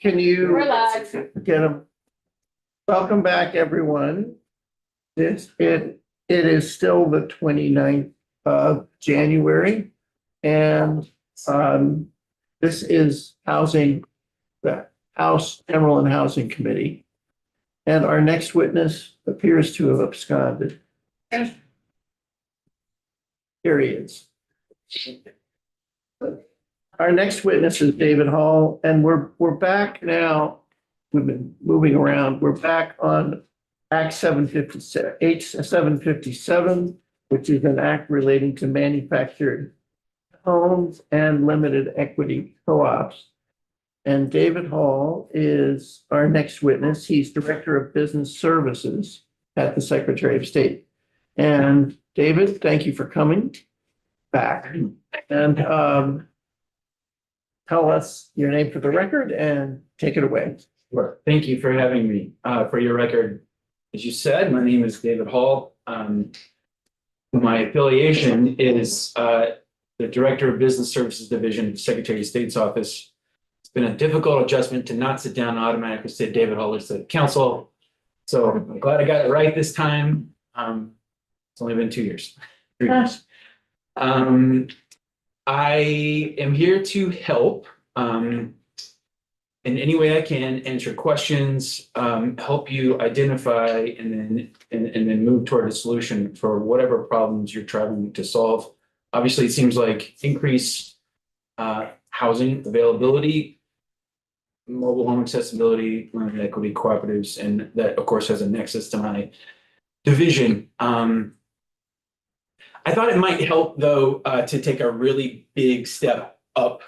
can you We're live. get them? Welcome back, everyone. It is still the 29th of January. And this is the House General and Housing Committee. And our next witness appears to have absconded. Here he is. Our next witness is David Hall, and we're back now. We've been moving around. We're back on Act 757, H 757, which is an act relating to manufactured homes and limited equity co-ops. And David Hall is our next witness. He's Director of Business Services at the Secretary of State. And David, thank you for coming back. And tell us your name for the record and take it away. Sure. Thank you for having me. For your record, as you said, my name is David Hall. My affiliation is the Director of Business Services Division, Secretary of State's Office. It's been a difficult adjustment to not sit down and automatically say David Hall is the counsel. So I'm glad I got it right this time. It's only been 2 years, 3 years. I am here to help in any way I can, answer questions, help you identify and then move toward a solution for whatever problems you're trying to solve. Obviously, it seems like increased housing availability, mobile home accessibility, limited equity cooperatives, and that, of course, has a nexus to my division. I thought it might help, though, to take a really big step up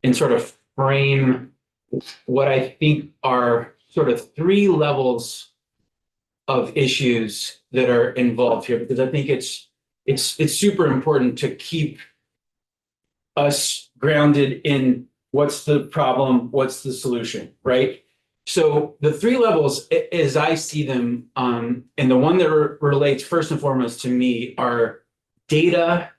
and sort of frame what I think are sort of 3 levels of issues that are involved here, because I think it's super important to keep us grounded in what's the problem, what's the solution, right? So the 3 levels, as I see them, and the one that relates first and foremost to me are data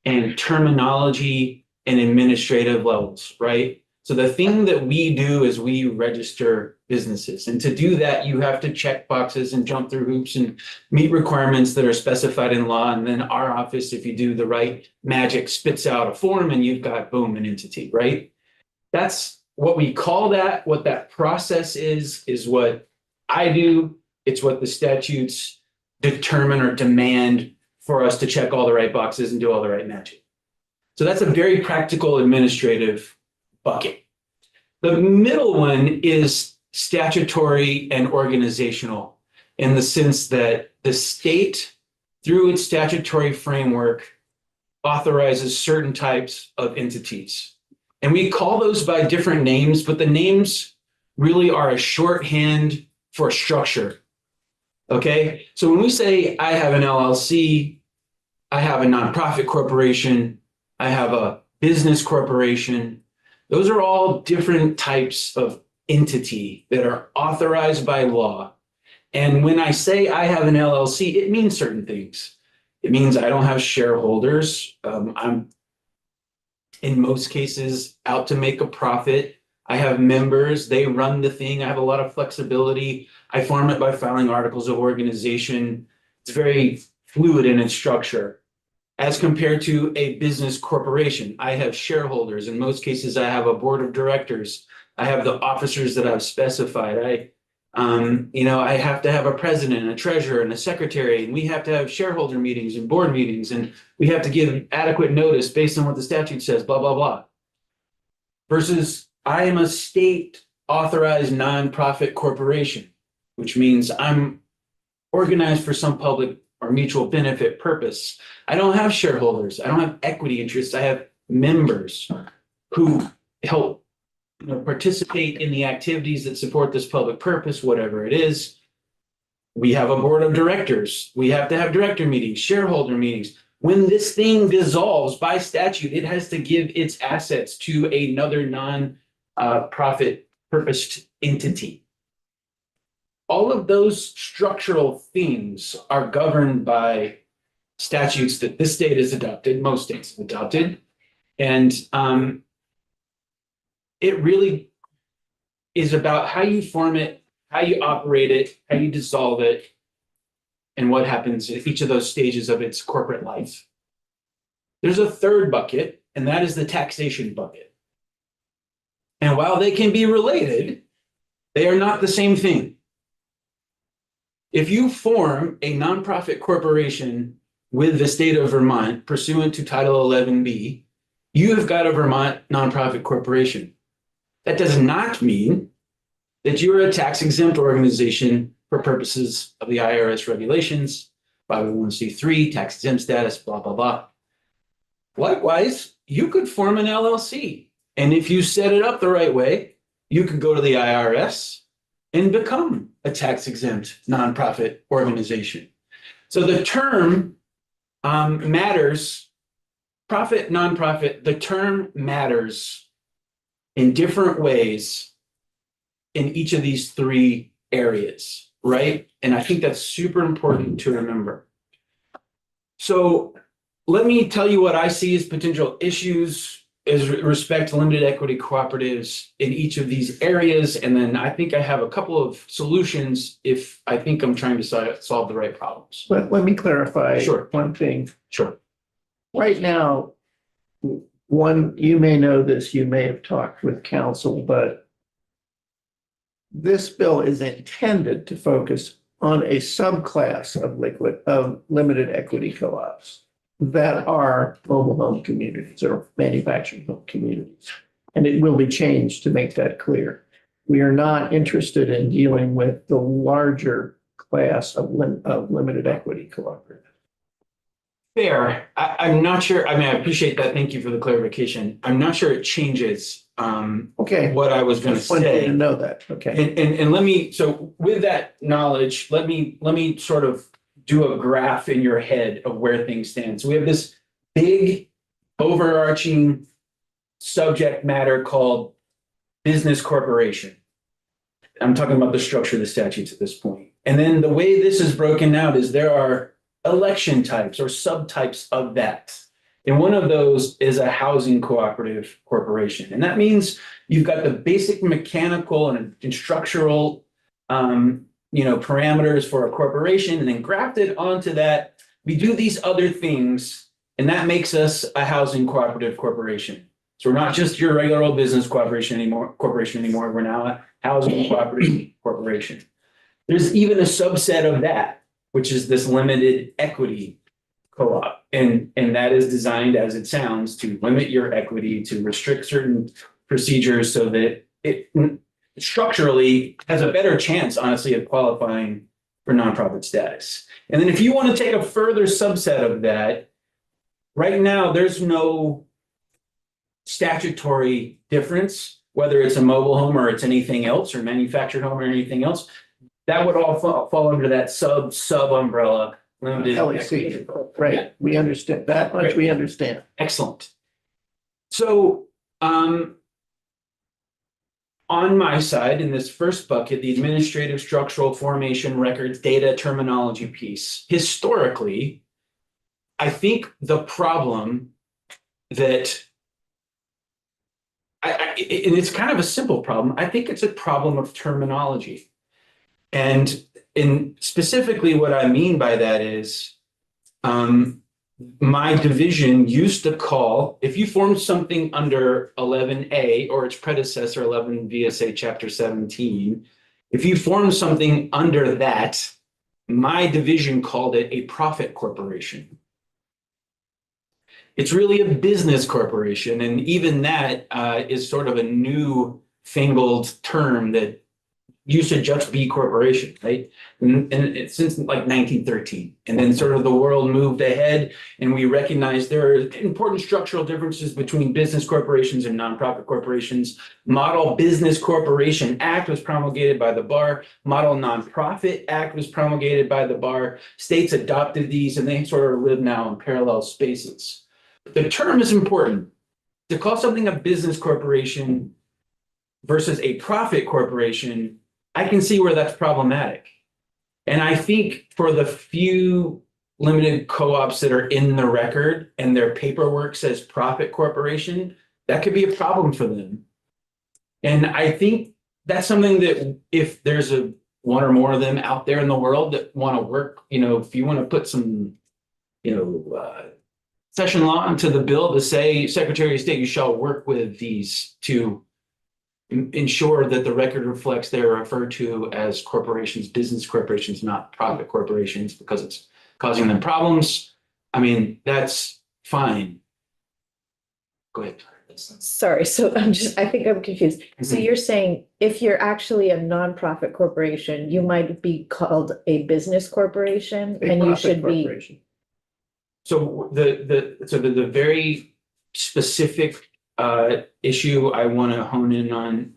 and terminology and administrative levels, right? So the thing that we do is we register businesses. And to do that, you have to check boxes and jump through hoops and meet requirements that are specified in law. And then our office, if you do the right magic, spits out a form and you've got, boom, an entity, right? That's what we call that. What that process is what I do. It's what the statutes determine or demand for us to check all the right boxes and do all the right magic. So that's a very practical administrative bucket. The middle one is statutory and organizational, in the sense that the state, through its statutory framework, authorizes certain types of entities. And we call those by different names, but the names really are a shorthand for structure. Okay, so when we say I have an LLC, I have a nonprofit corporation, I have a business corporation, those are all different types of entity that are authorized by law. And when I say I have an LLC, it means certain things. It means I don't have shareholders. I'm, in most cases, out to make a profit. I have members, they run the thing. I have a lot of flexibility. I form it by filing articles of organization. It's very fluid in its structure. As compared to a business corporation, I have shareholders. In most cases, I have a board of directors. I have the officers that I've specified. I have to have a president, a treasurer, and a secretary, and we have to have shareholder meetings and board meetings, and we have to give adequate notice based on what the statute says, blah, blah, blah. Versus I am a state authorized nonprofit corporation, which means I'm organized for some public or mutual benefit purpose. I don't have shareholders. I don't have equity interests. I have members who help participate in the activities that support this public purpose, whatever it is. We have a board of directors. We have to have director meetings, shareholder meetings. When this thing dissolves by statute, it has to give its assets to another non-profit purposed entity. All of those structural things are governed by statutes that this state has adopted, most states have adopted. And it really is about how you form it, how you operate it, how you dissolve it, and what happens at each of those stages of its corporate life. There's a third bucket, and that is the taxation bucket. And while they can be related, they are not the same thing. If you form a nonprofit corporation with the state of Vermont pursuant to Title 11B, you have got a Vermont nonprofit corporation. That does not mean that you are a tax exempt organization for purposes of the IRS regulations, 501c3, tax exempt status, blah, blah, blah. Likewise, you could form an LLC. And if you set it up the right way, you could go to the IRS and become a tax exempt nonprofit organization. So the term matters, profit, nonprofit, the term matters in different ways in each of these three areas, right? And I think that's super important to remember. So let me tell you what I see as potential issues as respect to limited equity cooperatives in each of these areas. And then I think I have a couple of solutions if I think I'm trying to solve the right problems. Let me clarify Sure. one thing. Sure. Right now, you may know this, you may have talked with counsel, but this bill is intended to focus on a subclass of limited equity co-ops that are mobile home communities or manufacturing home communities. And it will be changed to make that clear. We are not interested in dealing with the larger class of limited equity cooperatives. Fair. I'm not sure. I mean, I appreciate that. Thank you for the clarification. I'm not sure it changes Okay. what I was going to Just wanted you say. to know that. Okay. And let me, so with that knowledge, let me sort of do a graph in your head of where things stand. So we have this big overarching subject matter called business corporation. I'm talking about the structure of the statutes at this point. And then the way this is broken out is there are election types or subtypes of that. And one of those is a housing cooperative corporation. And that means you've got the basic mechanical and structural parameters for a corporation, and then grafted onto that, we do these other things, and that makes us a housing cooperative corporation. So we're not just your regular old business corporation anymore. We're now a housing cooperative corporation. There's even a subset of that, which is this limited equity co-op. And that is designed, as it sounds, to limit your equity, to restrict certain procedures so that it structurally has a better chance, honestly, of qualifying for nonprofit status. And then if you want to take a further subset of that, right now, there's no statutory difference, whether it's a mobile home or it's anything else, or manufactured home or anything else. That would all fall under that sub umbrella. Limited LEC, right? We understand that much. Right. We understand. Excellent. So on my side, in this first bucket, the administrative, structural, formation, records, data, terminology piece, historically, I think the problem that and it's kind of a simple problem. I think it's a problem of terminology. And specifically what I mean by that is my division used to call, if you form something under 11A or its predecessor, 11 VSA Chapter 17, if you form something under that, my division called it a profit corporation. It's really a business corporation, and even that is sort of a new fangled term that used to just be corporation, right? And it's since like 1913. And then sort of the world moved ahead, and we recognized there are important structural differences between business corporations and nonprofit corporations. Model Business Corporation Act was promulgated by the bar. Model Nonprofit Act was promulgated by the bar. States adopted these, and they sort of live now in parallel spaces. The term is important. To call something a business corporation versus a profit corporation, I can see where that's problematic. And I think for the few limited co-ops that are in the record and their paperwork says profit corporation, that could be a problem for them. And I think that's something that if there's one or more of them out there in the world that want to work, if you want to put some, session law into the bill to say, Secretary of State, you shall work with these to ensure that the record reflects they're referred to as corporations, business corporations, not profit corporations, because it's causing them problems. I mean, that's fine. Go ahead. Sorry, so I think I'm confused. So Mhm. you're saying if you're actually a nonprofit corporation, you might be called a business corporation A and you profit should be, corporation. So the very specific issue I want to hone in on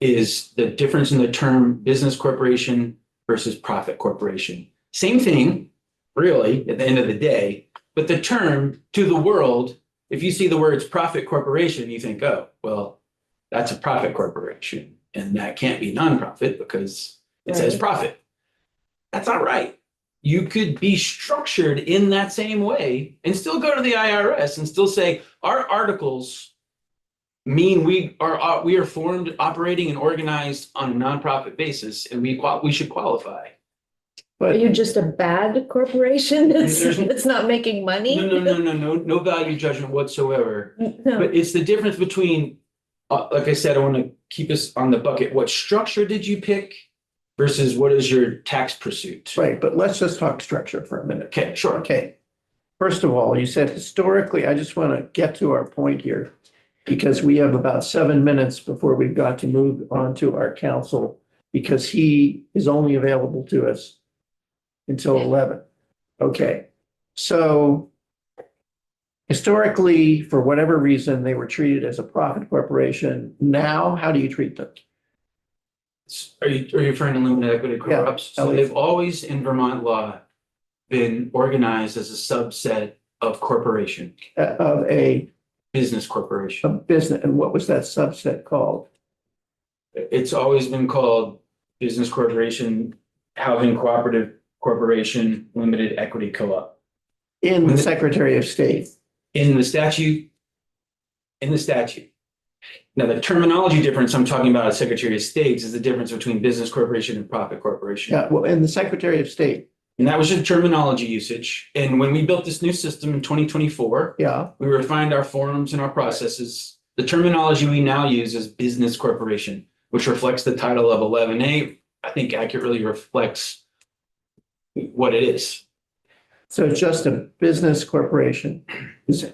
is the difference in the term business corporation versus profit corporation. Same thing, really, at the end of the day, but the term to the world, if you see the words profit corporation, you think, oh, well, that's a profit corporation, and that can't be nonprofit because it says Right. profit. That's not right. You could be structured in that same way and still go to the IRS and still say, our articles mean we are formed, operating, and organized on a nonprofit basis, and we should qualify. are But you just a bad corporation that's, There's- that's not making money? No value judgment whatsoever. No, But it's the difference between, like I said, I want to keep us on the bucket. What structure did you pick versus what is your tax pursuit? right, but let's just talk structure for a minute. Okay, sure. Okay. First of all, you said historically, I just want to get to our point here because we have about 7 minutes before we've got to move on to our counsel because he is only available to us until 11. Okay, so historically, for whatever reason, they were treated as a profit corporation. Now, how do you treat them? Are you referring to limited equity Yeah, co-ops? So they've always in Vermont law been organized as a subset of corporation, Of a business corporation. business, and what was that subset called? It's always been called business corporation, housing cooperative corporation, limited equity co-op. In the Secretary of State. In the statute. Now, the terminology difference I'm talking about as Secretary of State is the difference between business corporation and profit corporation. Yeah, well, in the Secretary of State, And that was just terminology usage. And when we built this new system in 2024, yeah, we refined our forms and our processes. The terminology we now use is business corporation, which reflects the title of 11A. I think accurately reflects what it is. so it's just a business corporation.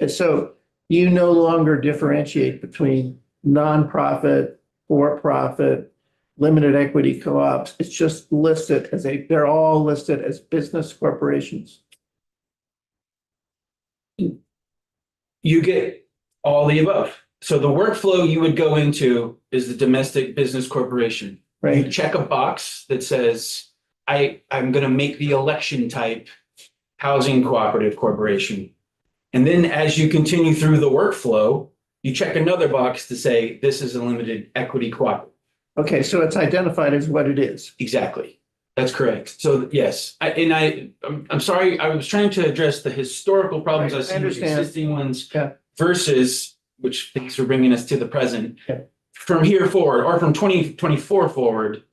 So you no longer differentiate between nonprofit, for-profit, limited equity co-ops. It's just listed as they're all listed as business corporations. You get all the above. So the workflow you would go into is the domestic business corporation. You Right, check a box that says, I'm going to make the election type housing cooperative corporation. And then as you continue through the workflow, you check another box to say, this is a limited equity cooperative. okay, so it's identified as what it is. Exactly. That's correct. So yes, I'm sorry, I was trying to address the historical problems Right, I I see with understand. existing ones Yeah. versus, which thanks for bringing us to the present. Yeah. From here forward, or from 2024 forward,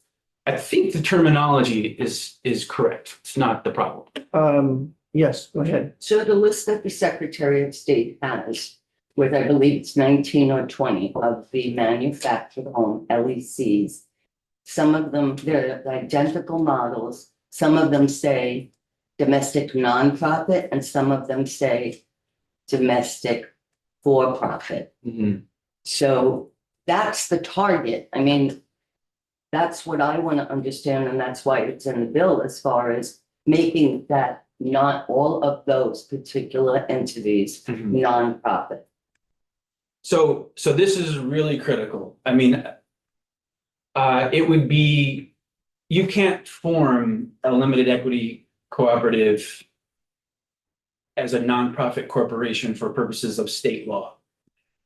I think the terminology is correct. It's not the problem. Yes, go ahead. So the list that the Secretary of State has, with I believe it's 19 or 20 of the manufactured home LECs, some of them, they're identical models. Some of them say domestic nonprofit and some of them say domestic for-profit. Mhm. So that's the target. I mean, that's what I want to understand, and that's why it's in the bill as far as making that not all of those particular entities Mhm. nonprofit. So this is really critical. I mean, it would be, you can't form a limited equity cooperative as a nonprofit corporation for purposes of state law.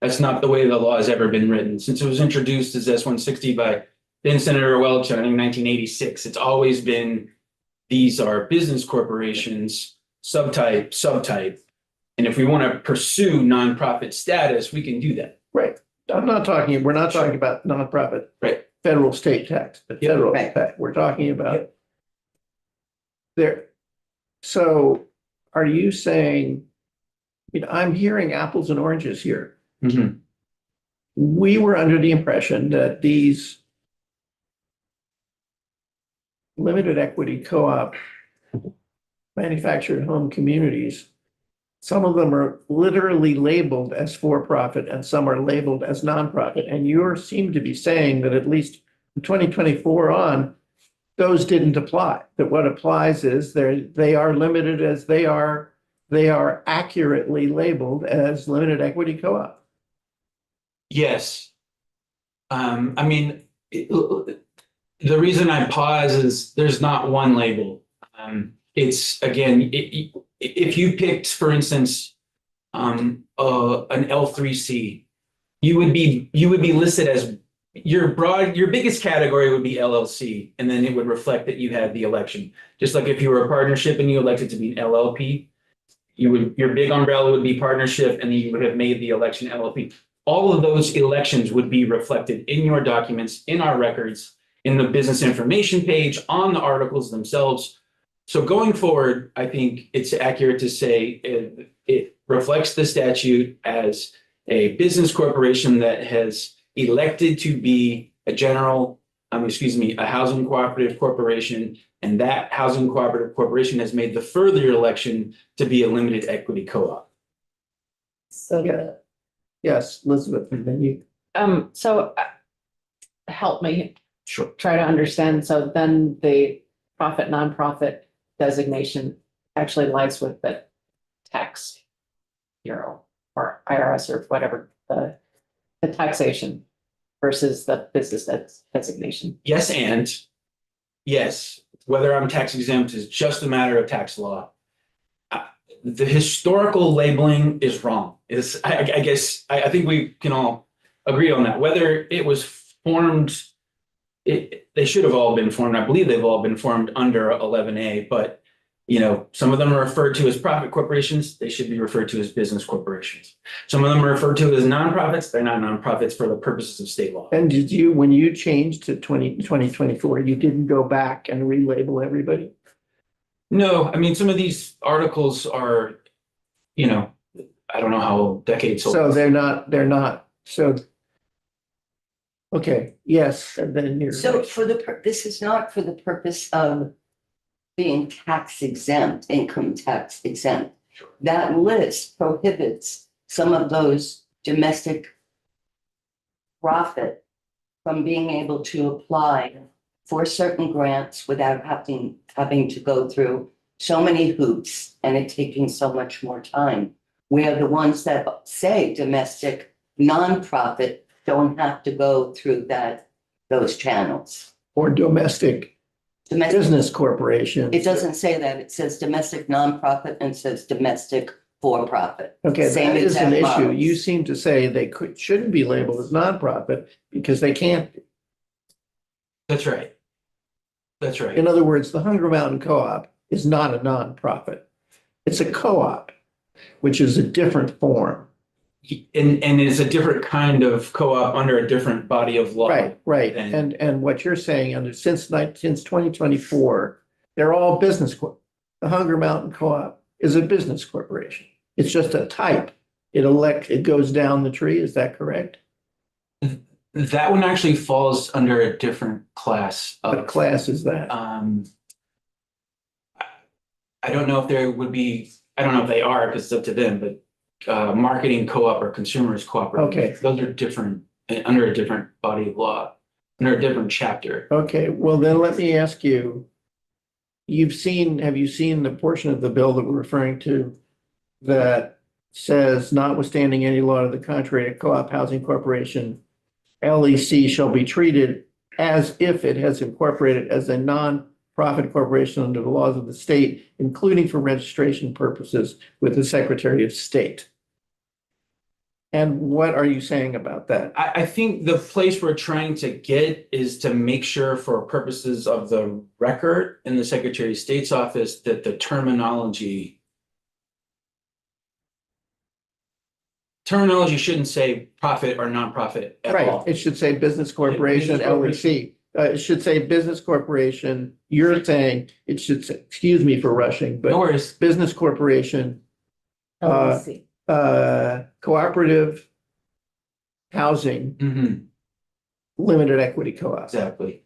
That's not the way the law has ever been written. Since it was introduced as S-160 by then Senator Welch, I think 1986, it's always been, these are business corporations, subtype. And if we want to pursue nonprofit status, we can do that. Right. We're not talking about nonprofit. Right. federal state tax, the Yep. federal Right. tax, we're talking about. There, so are you saying, I'm hearing apples and oranges here. Mhm. We were under the impression that these limited equity co-op manufactured home communities, some of them are literally labeled as for-profit and some are labeled as nonprofit. And you seem to be saying that at least from 2024 on, those didn't apply. That what applies is they are limited as they are accurately labeled as limited equity co-op. Yes. I mean, the reason I pause is there's not one label. It's again, if you picked, for instance, an L3C, you would be listed as your biggest category would be LLC, and then it would reflect that you had the election. Just like if you were a partnership and you elected to be an LLP, your big umbrella would be partnership, and then you would have made the election LLP. All of those elections would be reflected in your documents, in our records, in the business information page, on the articles themselves. So going forward, I think it's accurate to say it reflects the statute as a business corporation that has elected to be a housing cooperative corporation, and that housing cooperative corporation has made the further election to be a limited equity co-op. So Yeah. Yes, Elizabeth, and then you. Help me Sure. try to understand. So then the profit, nonprofit designation actually lies with the tax bureau or IRS or whatever, the taxation versus the business designation. Yes, and yes, whether I'm tax exempt is just a matter of tax law. The historical labeling is wrong. I guess I think we can all agree on that. Whether it was formed, they should have all been formed. I believe they've all been formed under 11A, but some of them are referred to as profit corporations. They should be referred to as business corporations. Some of them are referred to as nonprofits. They're not nonprofits for the purposes of state law. And when you changed to 2024, you didn't go back and relabel everybody? No, I mean, some of these articles are, I don't know how decades old. So they're not, so. Okay, yes, and then you're. So this is not for the purpose of being tax exempt, income tax exempt. Sure. That list prohibits some of those domestic profit from being able to apply for certain grants without having to go through so many hoops and it taking so much more time. Where the ones that say domestic nonprofit don't have to go through those channels. Or domestic business corporation. It doesn't say that. It says domestic nonprofit and says domestic for-profit. Okay, Same that is an exact issue. models. You seem to say they shouldn't be labeled as nonprofit because they can't be. That's right. That's right. In other words, the Hunger Mountain Co-op is not a nonprofit. It's a co-op, which is a different form. And it's a different kind of co-op under a different body of law. Right. And- And what you're saying since 2024, they're all business. The Hunger Mountain Co-op is a business corporation. It's just a type. It goes down the tree. Is that correct? That one actually falls under a different class What of, class is that? I don't know if there would be, I don't know if they are because it's up to them, but marketing co-op or consumers cooperative. Okay. Those are different, under a different body of law, under a different chapter. Okay, well then let me ask you, have you seen the portion of the bill that we're referring to that says notwithstanding any law to the contrary, a co-op housing corporation, LEC shall be treated as if it has incorporated as a non-profit corporation under the laws of the state, including for registration purposes with the Secretary of State. And what are you saying about that? I think the place we're trying to get is to make sure for purposes of the record in the Secretary of State's office that the terminology terminology shouldn't say profit or nonprofit at Right, all. it should say business corporation, Business corporation. LLC. It should say business corporation. You're saying it should say, excuse me for rushing, No but worries. business corporation, LLC. cooperative housing, Mhm, limited equity co-op. exactly.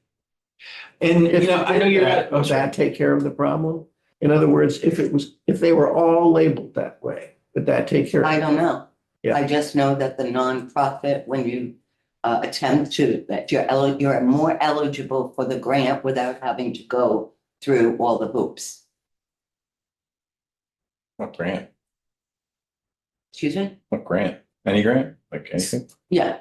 And, you know, I know you're at, oh, Would sorry. that take care of the problem? In other words, if they were all labeled that way, would that take care? I don't know. Yeah. I just know that the nonprofit, when you attempt to, that you're more eligible for the grant without having to go through all the hoops. What grant? Excuse me? What grant? Any grant? Like anything? Yeah,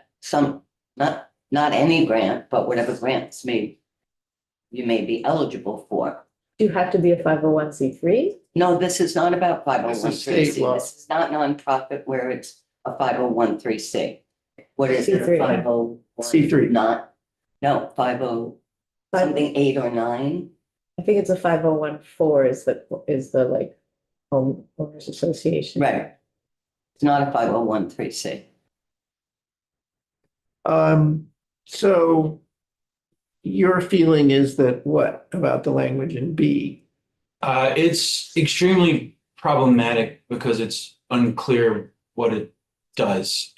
not any grant, but whatever grants you may be eligible for. Do you have to be a 501c3? No, this is not about five oh This one is three state C. law. This is not nonprofit where it's a 501(c). What is it? C3. 50? C3. Not, no, 50 something 8 or 9. I think it's a 501(4) is the like homeowners association. Right. It's not a 501(c). So your feeling is that what about the language in B? It's extremely problematic because it's unclear what it does.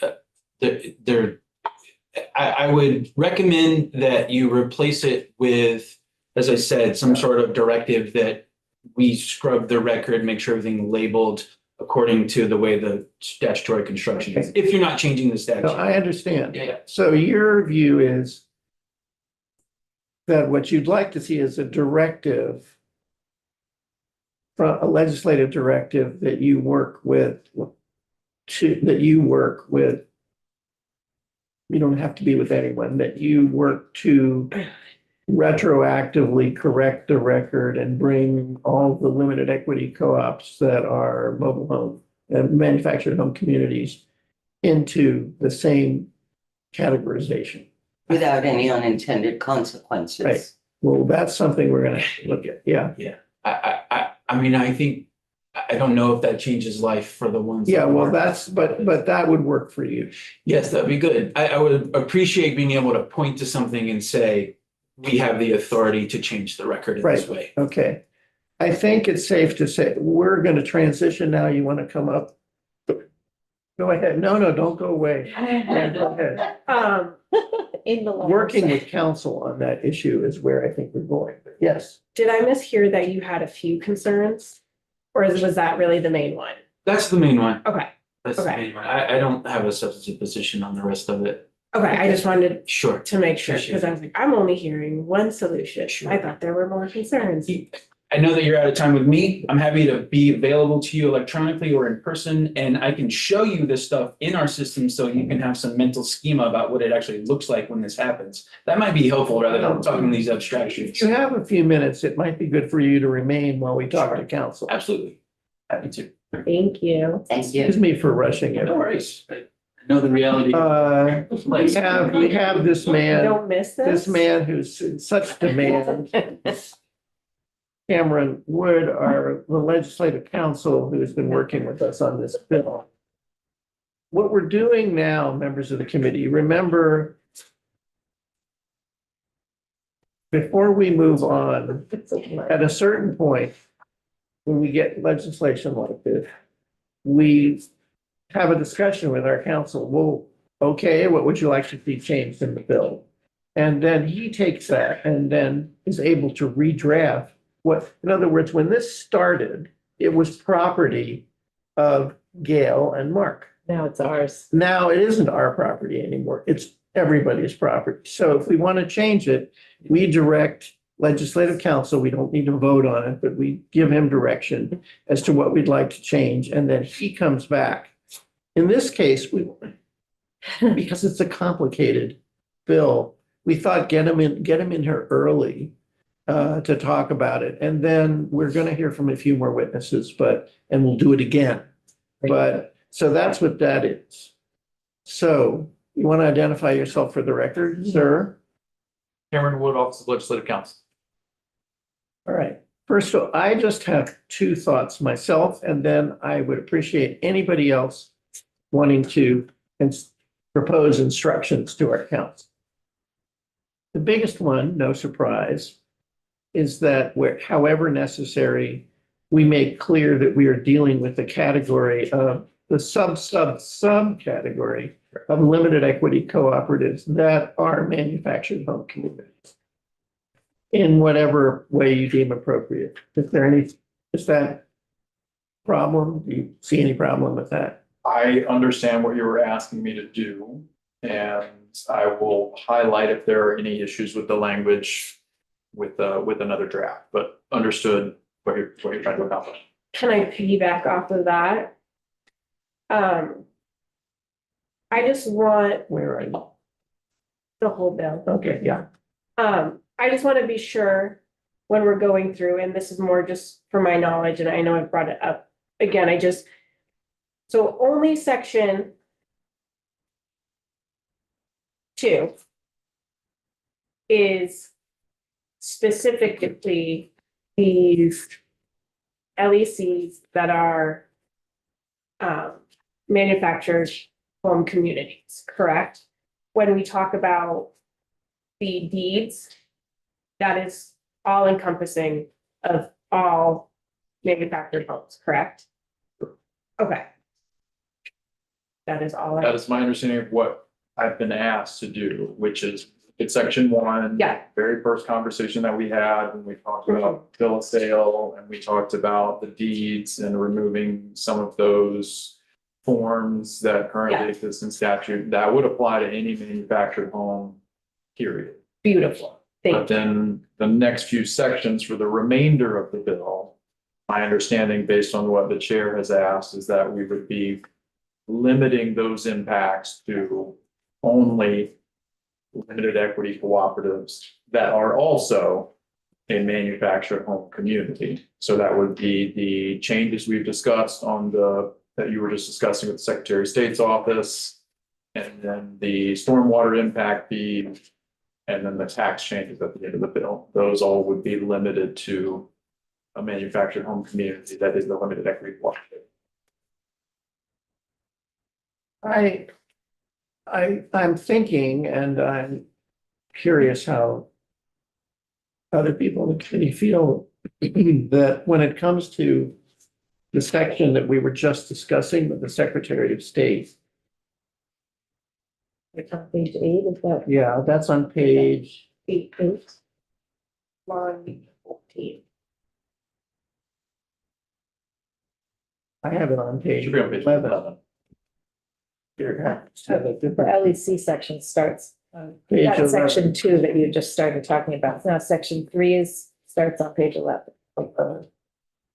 I would recommend that you replace it with, as I said, some sort of directive that we scrub the record, make sure everything labeled according to the way the statutory construction is, if you're not changing the No, statute. I understand. Yeah, yeah. So your view is that what you'd like to see is a directive, a legislative directive that you work with, you don't have to be with anyone, that you work to retroactively correct the record and bring all the limited equity co-ops that are mobile home and manufactured home communities into the same categorization. Without any unintended consequences. Right. Well, that's something we're gonna look at, yeah. I mean, I think, I don't know if that changes life for the ones. Yeah, that well, are. but that would work for you. Yes, that'd be good. I would appreciate being able to point to something and say, we have the authority to change the record in this Right. way. Okay. I think it's safe to say, we're gonna transition now. You wanna come up? Go ahead. No, don't go away. Yeah, go ahead. In the law. Working with counsel on that issue is where I think we're going. But yes, Did I mishear that you had a few concerns? Or was that really the main one? That's the main one. Okay, That's the Okay. main one. I don't have a substantive position on the rest of it. okay, I just wanted Sure. to make sure, Appreciate because I was like, I'm only hearing one solution. Sure. I thought there were more concerns. I know that you're out of time with me. I'm happy to be available to you electronically or in person, and I can show you this stuff in our system so you can have some mental schema about what it actually looks like when this happens. That might be helpful rather than talking these abstractions. if you have a few minutes, it might be good for you to remain while we talk to counsel. Absolutely. Happy to. Thank you. Thank you. Excuse me for rushing it. No worries. I know the reality. We have this man. Don't miss this. This man who's in such demand, Cameron Wood, the legislative counsel who's been working with us on this bill. What we're doing now, members of the committee, remember, before we move on, at a certain point, when we get legislation like this, we have a discussion with our counsel. Well, okay, what would you like to see changed in the bill? And then he takes that and then is able to redraft what, in other words, when this started, it was property of Gail and Mark. Now it's ours. Now it isn't our property anymore. It's everybody's property. So if we want to change it, we direct legislative counsel. We don't need to vote on it, but we give him direction as to what we'd like to change. And then he comes back. In this case, because it's a complicated bill, we thought get him in here early to talk about it. And then we're going to hear from a few more witnesses, and we'll do it again. But so that's what that is. So you want to identify yourself for the record, sir? Cameron Wood, Office of Legislative Counsel. All right. First of all, I just have two thoughts myself, and then I would appreciate anybody else wanting to propose instructions to our council. The biggest one, no surprise, is that where, however necessary, we make clear that we are dealing with the category of the subcategory of limited equity cooperatives that are manufactured home communities in whatever way you deem appropriate. Is that problem? Do you see any problem with that? I understand what you were asking me to do, and I will highlight if there are any issues with the language with another draft, but understood what you're trying to accomplish. Can I piggyback off of that? I just want Where are you? the whole bill. Okay, yeah. I just want to be sure when we're going through, and this is more just for my knowledge, and I know I've brought it up again, so only section 2 is specifically these LECs that are manufactured home communities, correct? When we talk about the deeds, that is all encompassing of all manufactured homes, correct? Okay. That is all. That is my understanding of what I've been asked to do, which is it's section 1. Yeah. Very first conversation that we had when we talked about bill of sale and we talked about the deeds and removing some of those forms that currently Yeah. exist in statute, that would apply to any manufactured home, period. Beautiful. But Thank you. then the next few sections for the remainder of the bill, my understanding based on what the chair has asked is that we would be limiting those impacts to only limited equity cooperatives that are also a manufactured home community. So that would be the changes we've discussed that you were just discussing with the Secretary of State's office, and then the stormwater impact fee, and then the tax changes at the end of the bill. Those all would be limited to a manufactured home community that is the limited equity cooperative. I'm thinking, and I'm curious how other people in the committee feel that when it comes to the section that we were just discussing with the Secretary of State. It's on page 8, is that Yeah, that's on page, 8, line 14. I have it on page Should be on page 11. Here, I have a the different LEC section starts, page that's 11. section 2 that you just started talking about. Now, section 3 starts on page 11.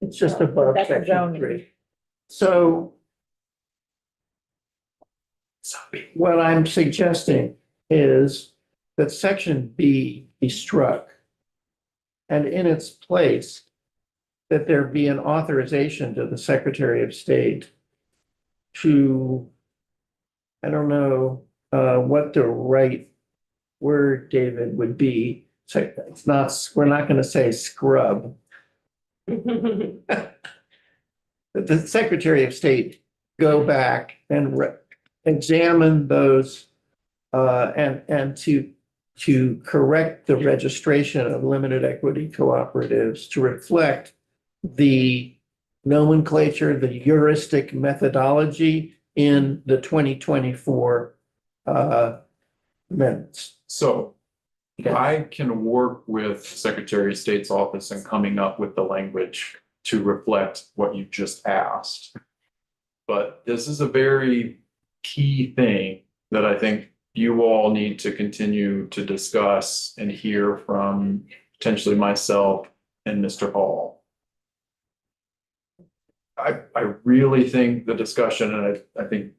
It's just above That's section zoning. 3. So what I'm suggesting is that section B be struck. And in its place, that there be an authorization to the Secretary of State to, I don't know what the right word, David, would be. So it's not, we're not going to say scrub. The Secretary of State go back and examine those and to correct the registration of limited equity cooperatives to reflect the nomenclature, the heuristic methodology in the 2024 amendments. So I can work with Secretary of State's office in coming up with the language to reflect what you just asked. But this is a very key thing that I think you all need to continue to discuss and hear from potentially myself and Mr. Hall. I really think the discussion, and I think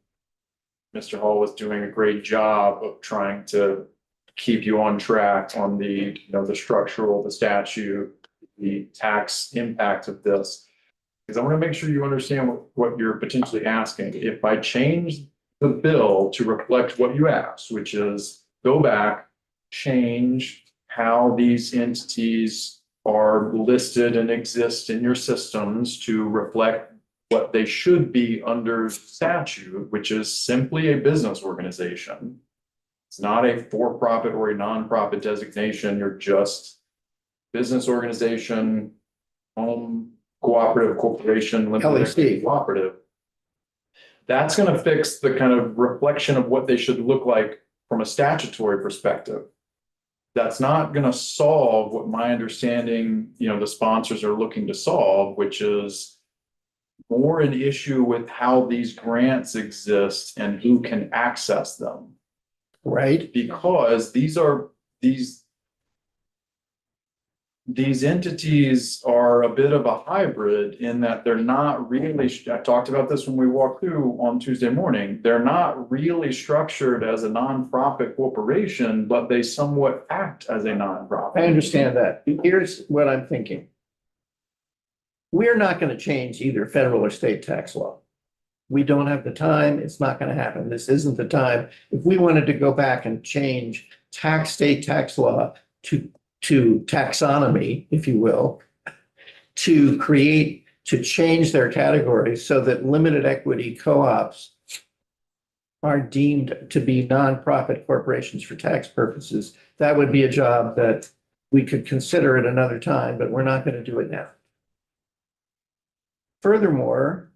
Mr. Hall was doing a great job of trying to keep you on track on the, the structural, the statute, the tax impact of this. Because I want to make sure you understand what you're potentially asking. If I change the bill to reflect what you asked, which is go back, change how these entities are listed and exist in your systems to reflect what they should be under statute, which is simply a business organization. It's not a for-profit or a nonprofit designation, you're just business organization, home cooperative corporation, limited LLC. cooperative. That's gonna fix the kind of reflection of what they should look like from a statutory perspective. That's not gonna solve what my understanding, the sponsors are looking to solve, which is more an issue with how these grants exist and who can access them. Right? Because these entities are a bit of a hybrid in that they're not really, I talked about this when we walked through on Tuesday morning, they're not really structured as a nonprofit corporation, but they somewhat act as a nonprofit. I understand that. Here's what I'm thinking. We're not going to change either federal or state tax law. We don't have the time. It's not going to happen. This isn't the time. If we wanted to go back and change state tax law to taxonomy, if you will, to change their categories so that limited equity co-ops are deemed to be nonprofit corporations for tax purposes, that would be a job that we could consider at another time, but we're not going to do it now. Furthermore,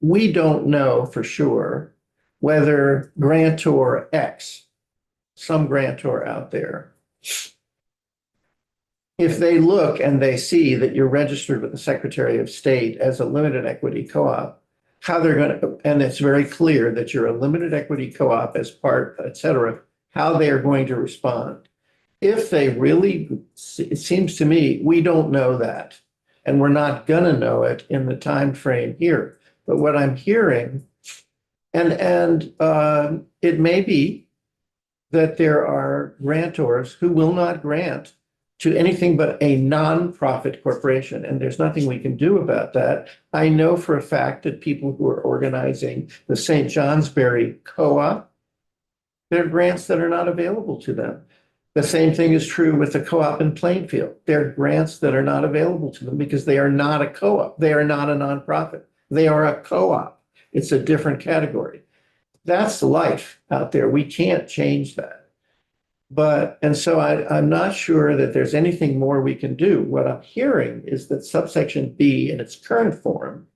we don't know for sure whether grantor X, some grantor out there, if they look and they see that you're registered with the Secretary of State as a limited equity co-op, how they're going to, and it's very clear that you're a limited equity co-op as part, et cetera, how they are going to respond. If they really, it seems to me, we don't know that. And we're not going to know it in the time frame here. But what I'm hearing, and it may be that there are grantors who will not grant to anything but a nonprofit corporation, and there's nothing we can do about that. I know for a fact that people who are organizing the St. Johnsbury Co-op, there are grants that are not available to them. The same thing is true with the co-op in Plainfield. There are grants that are not available to them because they are not a co-op. They are not a nonprofit. They are a co-op. It's a different category. That's life out there. We can't change that. And so I'm not sure that there's anything more we can do. What I'm hearing is that subsection B in its current form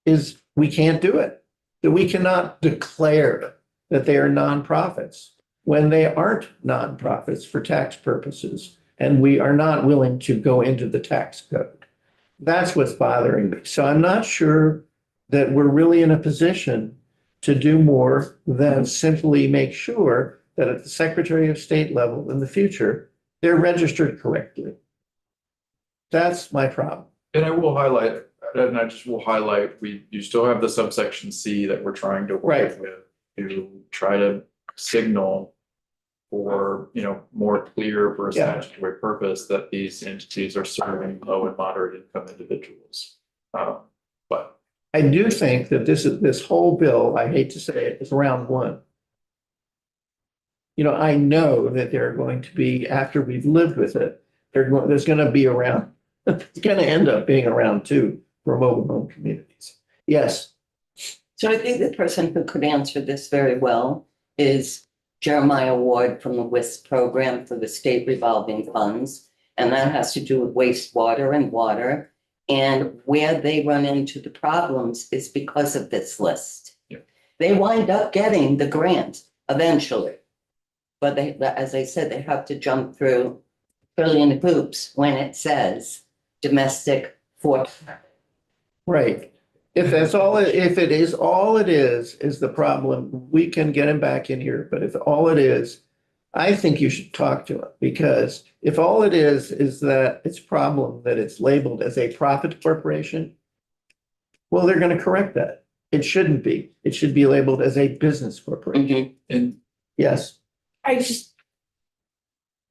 is we can't do it. That we cannot declare that they are nonprofits when they aren't nonprofits for tax purposes, and we are not willing to go into the tax code. That's what's bothering me. So I'm not sure that we're really in a position to do more than simply make sure that at the Secretary of State level in the future, they're registered correctly. That's my problem. And I will highlight, you still have the subsection C that we're trying to work with to try to signal for, more clear for a statutory purpose that these entities are serving low and moderate income individuals. But I do think that this whole bill, I hate to say it, is round one. I know that there are going to be, after we've lived with it, there's going to be around, it's going to end up being around two for mobile home communities. Yes. So I think the person who could answer this very well is Jeremiah Ward from the WISP program for the state revolving funds. And that has to do with wastewater and water. And where they run into the problems is because of this list. Yeah. They wind up getting the grant eventually. But they, as I said, they have to jump through a trillion hoops when it says domestic for. Right. If it is all it is the problem, we can get him back in here. But if all it is, I think you should talk to him, because if all it is that it's a problem that it's labeled as a profit corporation, well, they're going to correct that. It shouldn't be. It should be labeled as a business corporation. and Yes.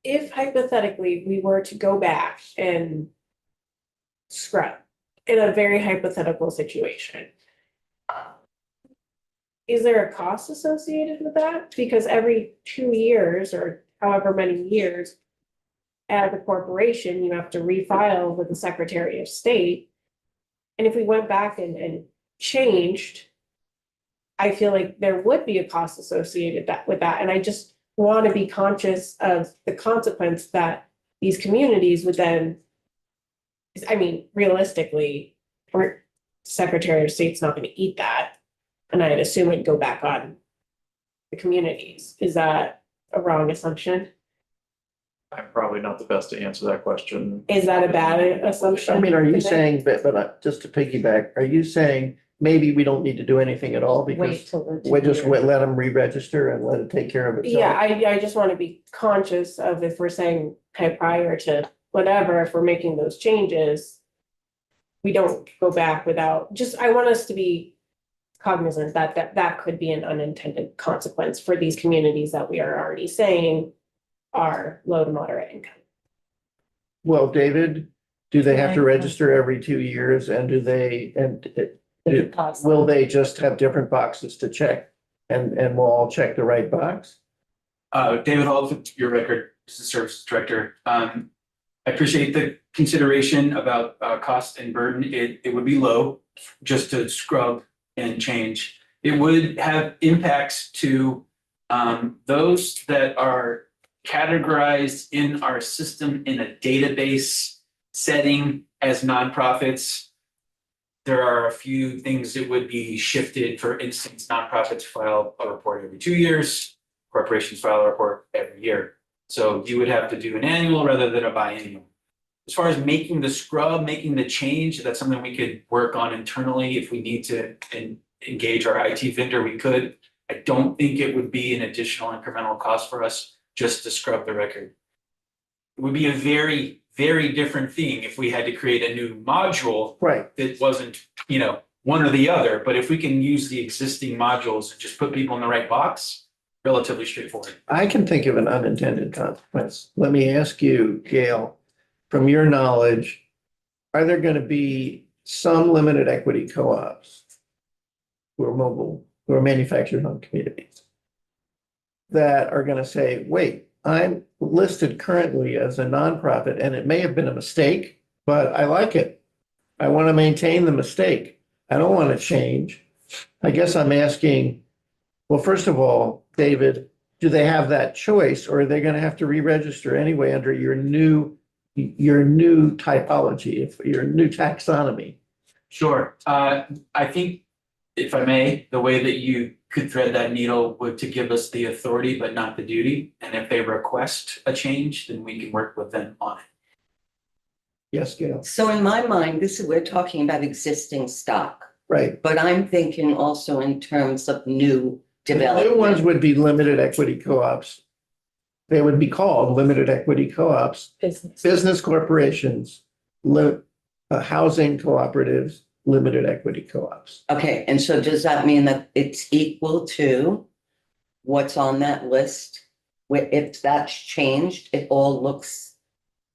If hypothetically we were to go back and scrub in a very hypothetical situation, is there a cost associated with that? Because every 2 years or however many years as a corporation, you have to refile with the Secretary of State. And if we went back and changed, I feel like there would be a cost associated with that, and I just want to be conscious of the consequence that these communities would then. I mean, realistically, Secretary of State's not gonna eat that, and I'd assume it'd go back on the communities. Is that a wrong assumption? I'm probably not the best to answer that question. Is that a bad assumption? I mean, are you saying, just to piggyback, are you saying maybe we don't need to do anything at all Wait because till the. we just let them re-register and let it take care of itself? Yeah, I just want to be conscious of if we're saying, okay, prior to whatever, if we're making those changes, we don't go back without, I want us to be cognizant that could be an unintended consequence for these communities that we are already saying are low to moderate income. Well, David, do they have to Yeah. register every 2 years and will they just have different boxes to check? And we'll all check the right box? David Hall, for your record, as the services director. I appreciate the consideration about cost and burden. It would be low just to scrub and change. It would have impacts to those that are categorized in our system in a database setting as nonprofits. There are a few things that would be shifted. For instance, nonprofits file a report every 2 years, corporations file a report every year. So you would have to do an annual rather than a biannual. As far as making the scrub, making the change, that's something we could work on internally. If we need to engage our IT vendor, we could. I don't think it would be an additional incremental cost for us just to scrub the record. It would be a very, very different thing if we had to create a new module Right. that wasn't, one or the other. But if we can use the existing modules and just put people in the right box, relatively straightforward. I can think of an unintended consequence. Let me ask you, Gail, from your knowledge, are there going to be some limited equity co-ops who are manufactured home communities that are going to say, wait, I'm listed currently as a nonprofit and it may have been a mistake, but I like it. I want to maintain the mistake. I don't want to change. I guess I'm asking, well, first of all, David, do they have that choice or are they going to have to re-register anyway under your new typology, if your new taxonomy? Sure. I think, if I may, the way that you could thread that needle would to give us the authority, but not the duty. And if they request a change, then we can work with them on it. Yes, Gail. So in my mind, we're talking about existing stock, Right. but I'm thinking also in terms of new The new ones development. would be limited equity co-ops. They would be called limited equity co-ops, Business. business corporations, housing cooperatives, limited equity co-ops. Okay, and so does that mean that it's equal to what's on that list? If that's changed, it all looks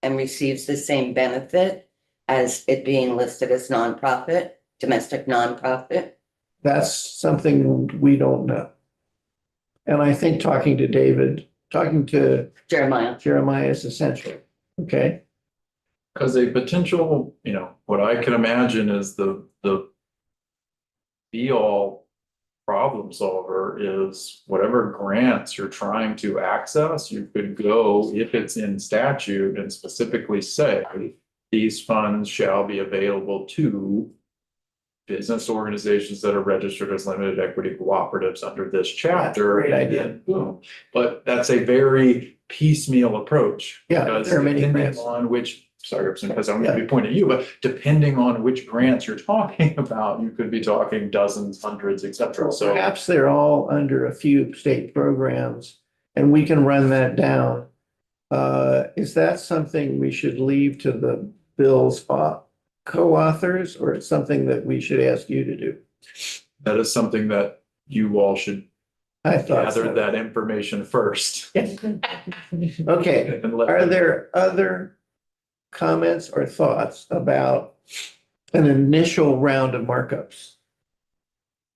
and receives the same benefit as it being listed as nonprofit, domestic nonprofit? That's something we don't know. And I think talking to Jeremiah is essential. Okay. Because a potential, what I can imagine is the be all problem solver is whatever grants you're trying to access, you could go, if it's in statute, and specifically say these funds shall be available to business organizations that are registered as limited equity cooperatives under this chapter. Great idea. And boom. But that's a very piecemeal approach. Yeah, because there are many depending grants. on which, sorry, because I'm going to be pointing at you, but depending on which grants you're talking about, you could be talking dozens, hundreds, et cetera. So Perhaps they're all under a few state programs and we can run that down. Is that something we should leave to the bill's co-authors, or it's something that we should ask you to do? that is something that you all should I thought gather so. that information first. Okay, And let are them- there other comments or thoughts about an initial round of markups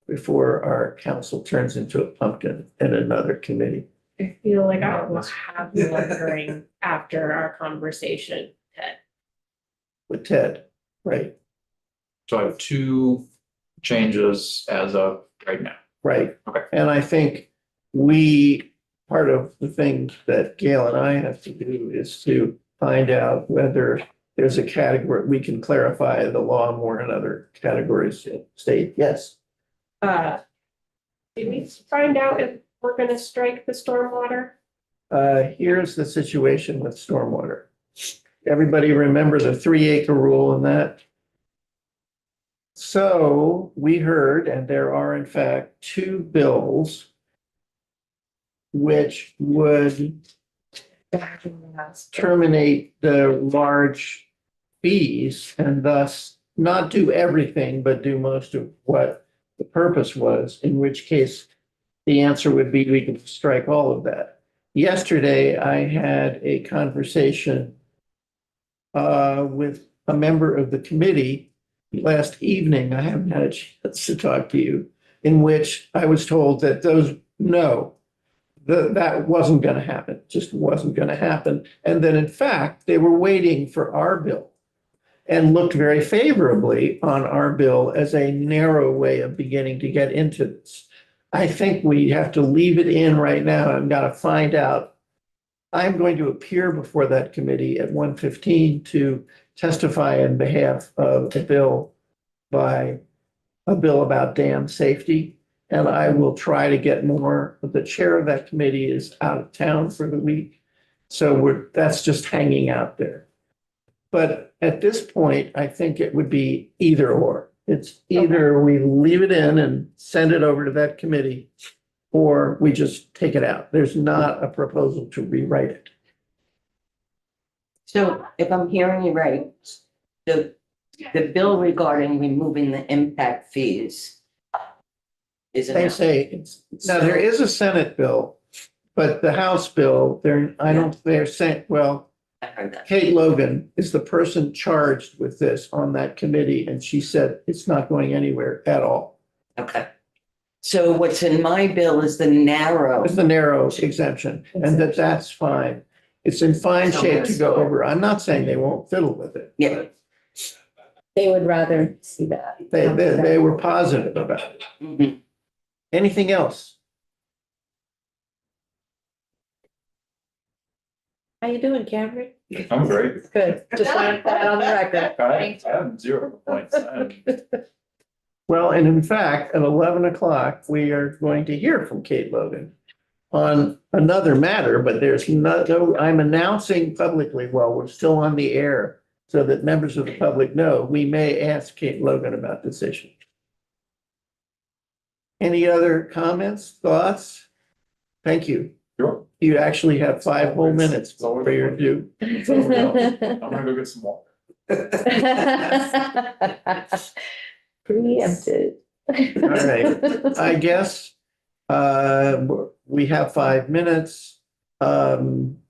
before our council turns into a pumpkin in another committee? I feel like I will have you wondering after our conversation, Ted. With Ted, right? So I have two changes as of right now. Right. Okay. And I think part of the thing that Gail and I have to do is to find out whether there's a category, we can clarify the law more in other categories in state. Yes. Did we find out if we're gonna strike the stormwater? Here's the situation with stormwater. Everybody remember the 3-acre rule and that? So we heard, and there are in fact 2 bills which would terminate the large fees and thus not do everything, but do most of what the purpose was, in which case the answer would be we can strike all of that. Yesterday, I had a conversation with a member of the committee last evening. I haven't had a chance to talk to you, in which I was told that that wasn't going to happen, just wasn't going to happen. And that in fact, they were waiting for our bill and looked very favorably on our bill as a narrow way of beginning to get into this. I think we have to leave it in right now. I've got to find out. I'm going to appear before that committee at 1:15 to testify on behalf of a bill about dam safety. And I will try to get more. The chair of that committee is out of town for the week. So that's just hanging out there. But at this point, I think it would be either or. It's either we leave it in and send it over to that committee, or we just take it out. There's not a proposal to rewrite it. So if I'm hearing you right, the bill regarding removing the impact fees is They an say now there is a Senate bill, but the House bill, they're saying, well, I heard that. Kate Logan is the person charged with this on that committee, and she said it's not going anywhere at all. Okay. So what's in my bill is the narrow. It's the narrow exemption, and that's fine. It's in fine shape to go over. I'm not saying they won't fiddle with it. Yeah. They would rather see that. They were positive about it. Mhm. Anything else? How you doing, Cameron? I'm great. Good. Just wanted that on the record. I have 0 complaints. Well, and in fact, at 11 o'clock, we are going to hear from Kate Logan on another matter, but there's no, I'm announcing publicly while we're still on the air so that members of the public know, we may ask Kate Logan about this issue. Any other comments, thoughts? Thank you. Sure. You actually have 5 whole minutes before you're due. I'm gonna go get some water. Preempted. All right, I guess we have 5 minutes. And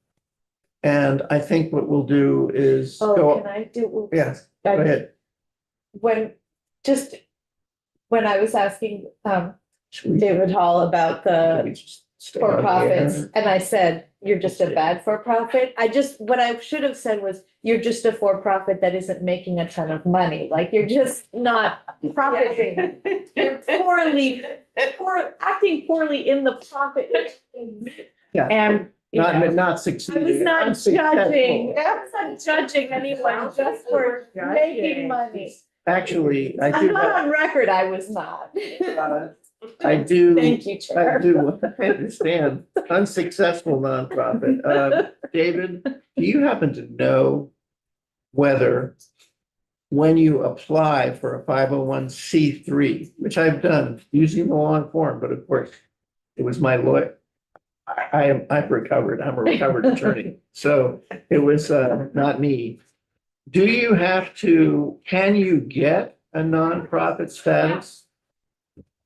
I think what we'll do is Oh, go, can I do? yes, go ahead. When I was asking David Hall about the We just stay on the for-profits, air. and I said, you're just a bad for-profit. What I should have said was, you're just a for-profit that isn't making a ton of money, like, you're just not profiting. You're acting poorly in the profit. Yeah. And, you know, Not I succeeding. was not unsuccessful. judging, I was not judging anyone just for making money. Actually, I I'm do, not on record, I was not. I do. Thank you, I Chair. do, I understand, unsuccessful nonprofit. David, do you happen to know whether when you apply for a 501c3, which I've done using the long form, but of course, it was my lawyer. I've recovered, I'm a recovered attorney, so it was not me. Do you can you get a nonprofit status?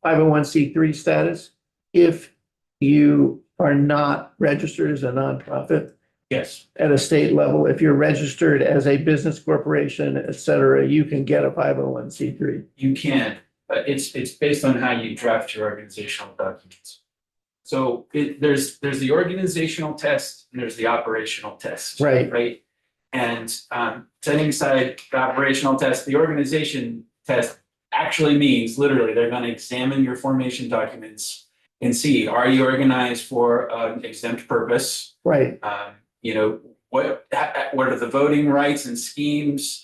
501c3 status if you are not registered as a nonprofit Yes, at a state level. If you're registered as a business corporation, et cetera, you can get a 501c3. you can, but it's based on how you draft your organizational documents. So there's the organizational test and there's the operational test. Right. Right? And setting aside the operational test, the organization test actually means, literally, they're gonna examine your formation documents and see, are you organized for an exempt purpose? Right, You know, what are the voting rights and schemes?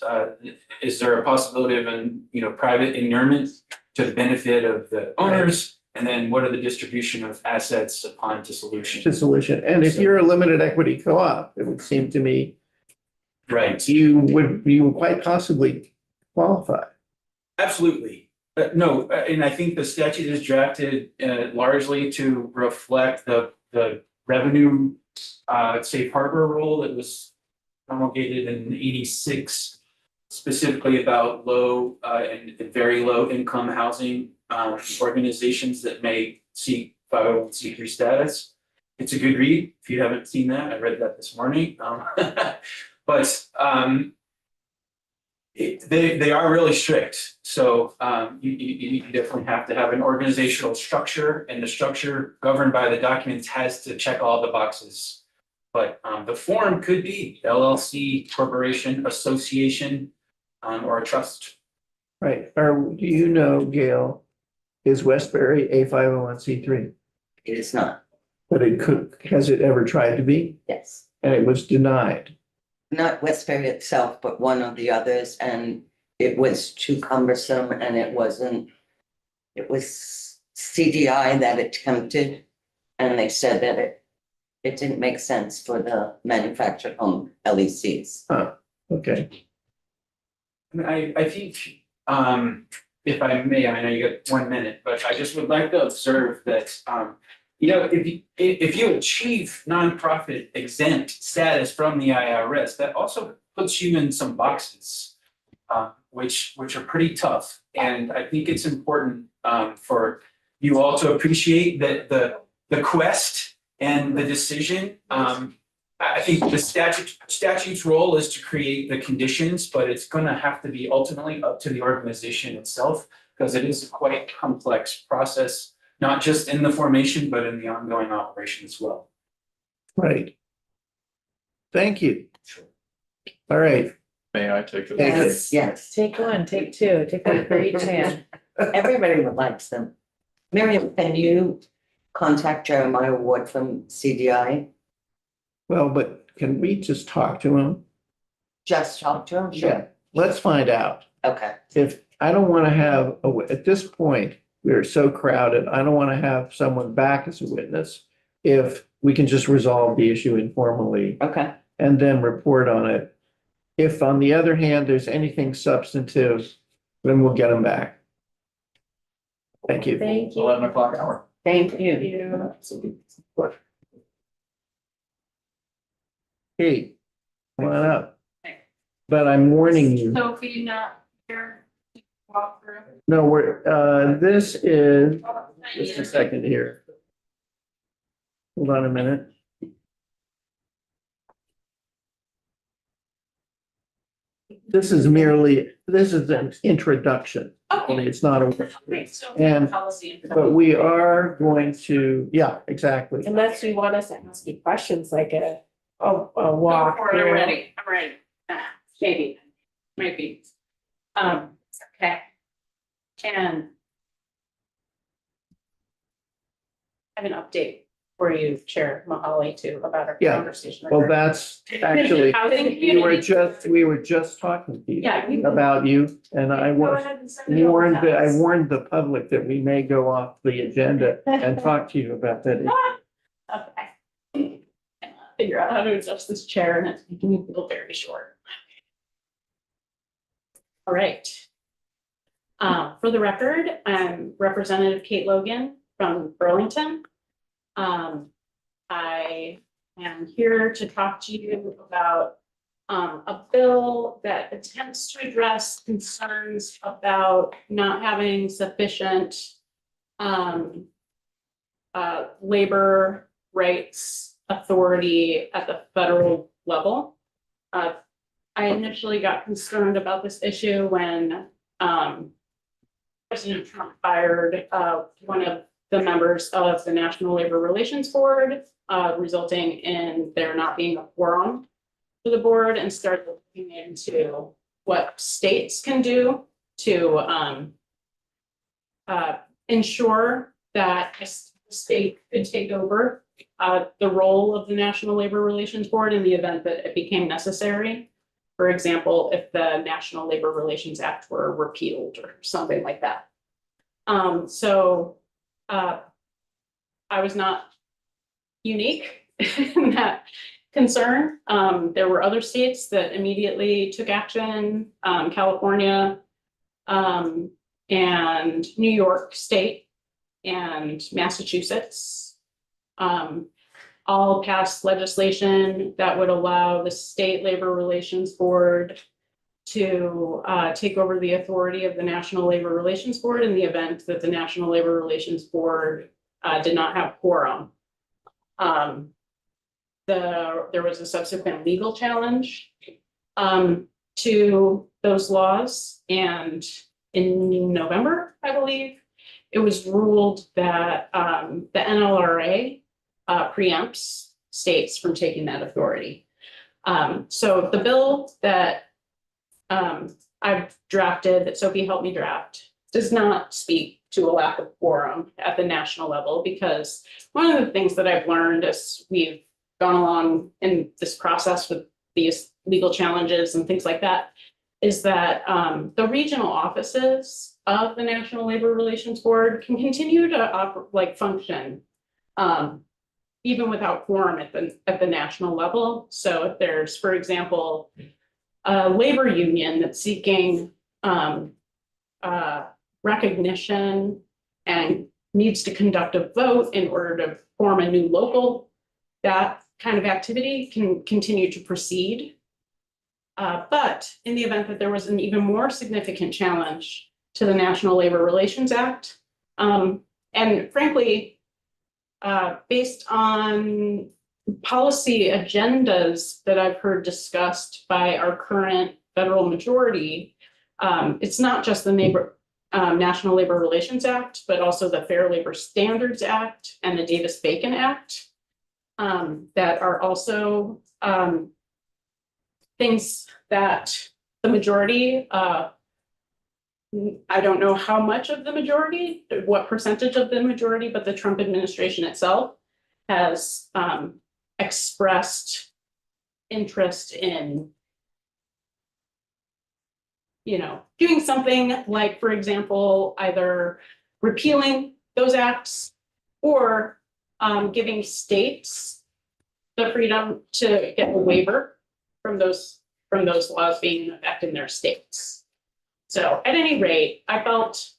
Is there a possibility of an, private inurement to the benefit of the owners? And then what are the distribution of assets upon dissolution? dissolution. And if you're a limited equity co-op, it would seem to me Right, you would quite possibly qualify. absolutely. No, and I think the statute is drafted largely to reflect the revenue safe harbor rule that was promulgated in '86, specifically about low and very low income housing organizations that may seek 501(c)(3) status. It's a good read. If you haven't seen that, I read that this morning. But they are really strict. So you definitely have to have an organizational structure, and the structure governed by the documents has to check all the boxes. But the form could be LLC, corporation, association, or a trust. Right, or do you know, Gail, is Westbury a 501(c)(3)? It is not. But it could, has it ever tried to be? Yes. And it was denied. Not Westbury itself, but one of the others, and it was too cumbersome and it wasn't. It was CDI that attempted, and they said that it didn't make sense for the manufactured home LECs. Okay, I think, if I may, I know you got 1 minute, but I just would like to observe that, if you achieve nonprofit exempt status from the IRS, that also puts you in some boxes, which are pretty tough. And I think it's important, for you all to appreciate that the quest and the decision. I think the statute's role is to create the conditions, but it's gonna have to be ultimately up to the organization itself, because it is a quite complex process, not just in the formation, but in the ongoing operation as well. right. Thank you. All right, May I take it? Yes, yes. Take one, take two, take one for each hand. Everybody likes them. Miriam, can you contact Jeremiah Ward from CDI? well, but can we just talk to him? Just talk to him? Sure. Let's find out. Okay, If, I don't want to have, at this point, we're so crowded, I don't want to have someone back as a witness. If we can just resolve the issue informally okay. and then report on it. If on the other hand, there's anything substantive, then we'll get them back. Thank you. Thank you. 11 o'clock hour. Thank you. Kate, come on up. But I'm warning you, Sophie not here to walk through. no, this is, just a second here. Hold on a minute. This is an introduction. Okay. It's not a, Okay, so And- policy. but we are going to, yeah, exactly. Unless you want us to ask you questions like a Go walk. for it, I'm ready, I'm ready. Maybe, maybe. Okay. And I have an update for you, Chair Mahali, too, about our Yeah. conversation. Well, that's actually, Housing community. we were just talking to you Yeah. about you, and I Go was ahead and send it over warned, to I us. warned the public that we may go off the agenda and talk to you about that. Okay. Figure out how to adjust this chair and it's making me feel very short. All right. For the record, I'm Representative Kate Logan from Burlington. I am here to talk to you about a bill that attempts to address concerns about not having sufficient labor rights authority at the federal level. I initially got concerned about this issue when President Trump fired one of the members of the National Labor Relations Board, resulting in there not being a quorum for the board, and started looking into what states can do to ensure that a state could take over the role of the National Labor Relations Board in the event that it became necessary. For example, if the National Labor Relations Act were repealed or something like that. I was not unique in that concern. There were other states that immediately took action, California, and New York State and Massachusetts. All passed legislation that would allow the State Labor Relations Board to take over the authority of the National Labor Relations Board in the event that the National Labor Relations Board did not have quorum. There was a subsequent legal challenge to those laws, and in November, I believe, it was ruled that the NLRA preempts states from taking that authority. So the bill that I've drafted, that Sophie helped me draft, does not speak to a lack of quorum at the national level, because one of the things that I've learned as we've gone along in this process with these legal challenges and things like that is that the regional offices of the National Labor Relations Board can continue to function even without quorum at the national level. So if there's, for example, a labor union that's seeking recognition and needs to conduct a vote in order to form a new local, that kind of activity can continue to proceed. But in the event that there was an even more significant challenge to the National Labor Relations Act, and frankly, based on policy agendas that I've heard discussed by our current federal majority, it's not just the National Labor Relations Act, but also the Fair Labor Standards Act and the Davis-Bacon Act that are also things that the majority, I don't know how much of the majority, what percentage of the majority, but the Trump administration itself has expressed interest in, doing something like, for example, either repealing those acts or giving states the freedom to get a waiver from those laws being in effect in their states. So at any rate, I felt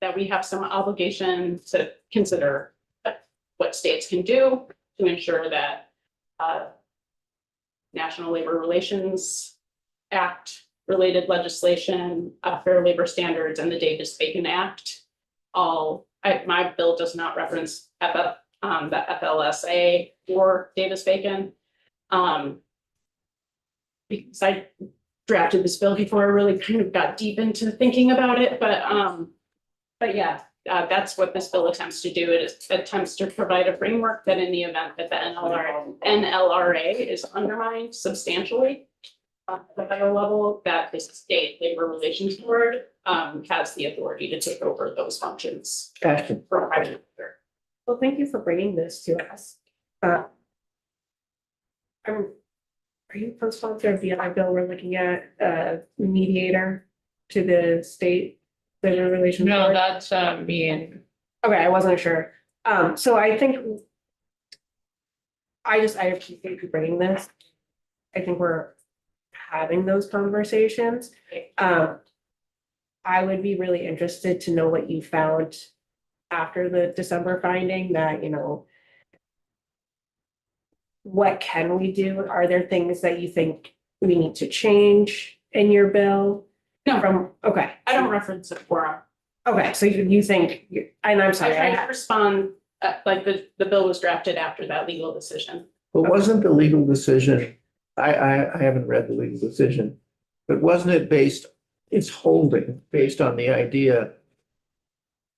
that we have some obligation to consider what states can do to ensure that National Labor Relations Act related legislation, Fair Labor Standards, and the Davis-Bacon Act. My bill does not reference the FLSA or Davis-Bacon. Because I drafted this bill before I really kind of got deep into thinking about it, but yeah, that's what this bill attempts to do. It attempts to provide a framework that in the event that the NLRA is undermined substantially at the federal level, that the State Labor Relations Board has the authority to take over those functions. Gotcha. From private sector. Well, thank you for bringing this to us. Are you co-sponsor of the other bill we're looking at, mediator to the State Labor Relations Board? No, that's me and. Okay, I wasn't sure. So I think I appreciate you bringing this. I think we're having those conversations. I would be really interested to know what you found after the December finding that, what can we do? Are there things that you think we need to change in your bill? No. Okay. I don't reference a quorum. Okay, so you think, and I'm I sorry, tried to respond, like the bill was drafted after that legal decision. But wasn't the legal decision, I haven't read the legal decision, but wasn't it it's holding based on the idea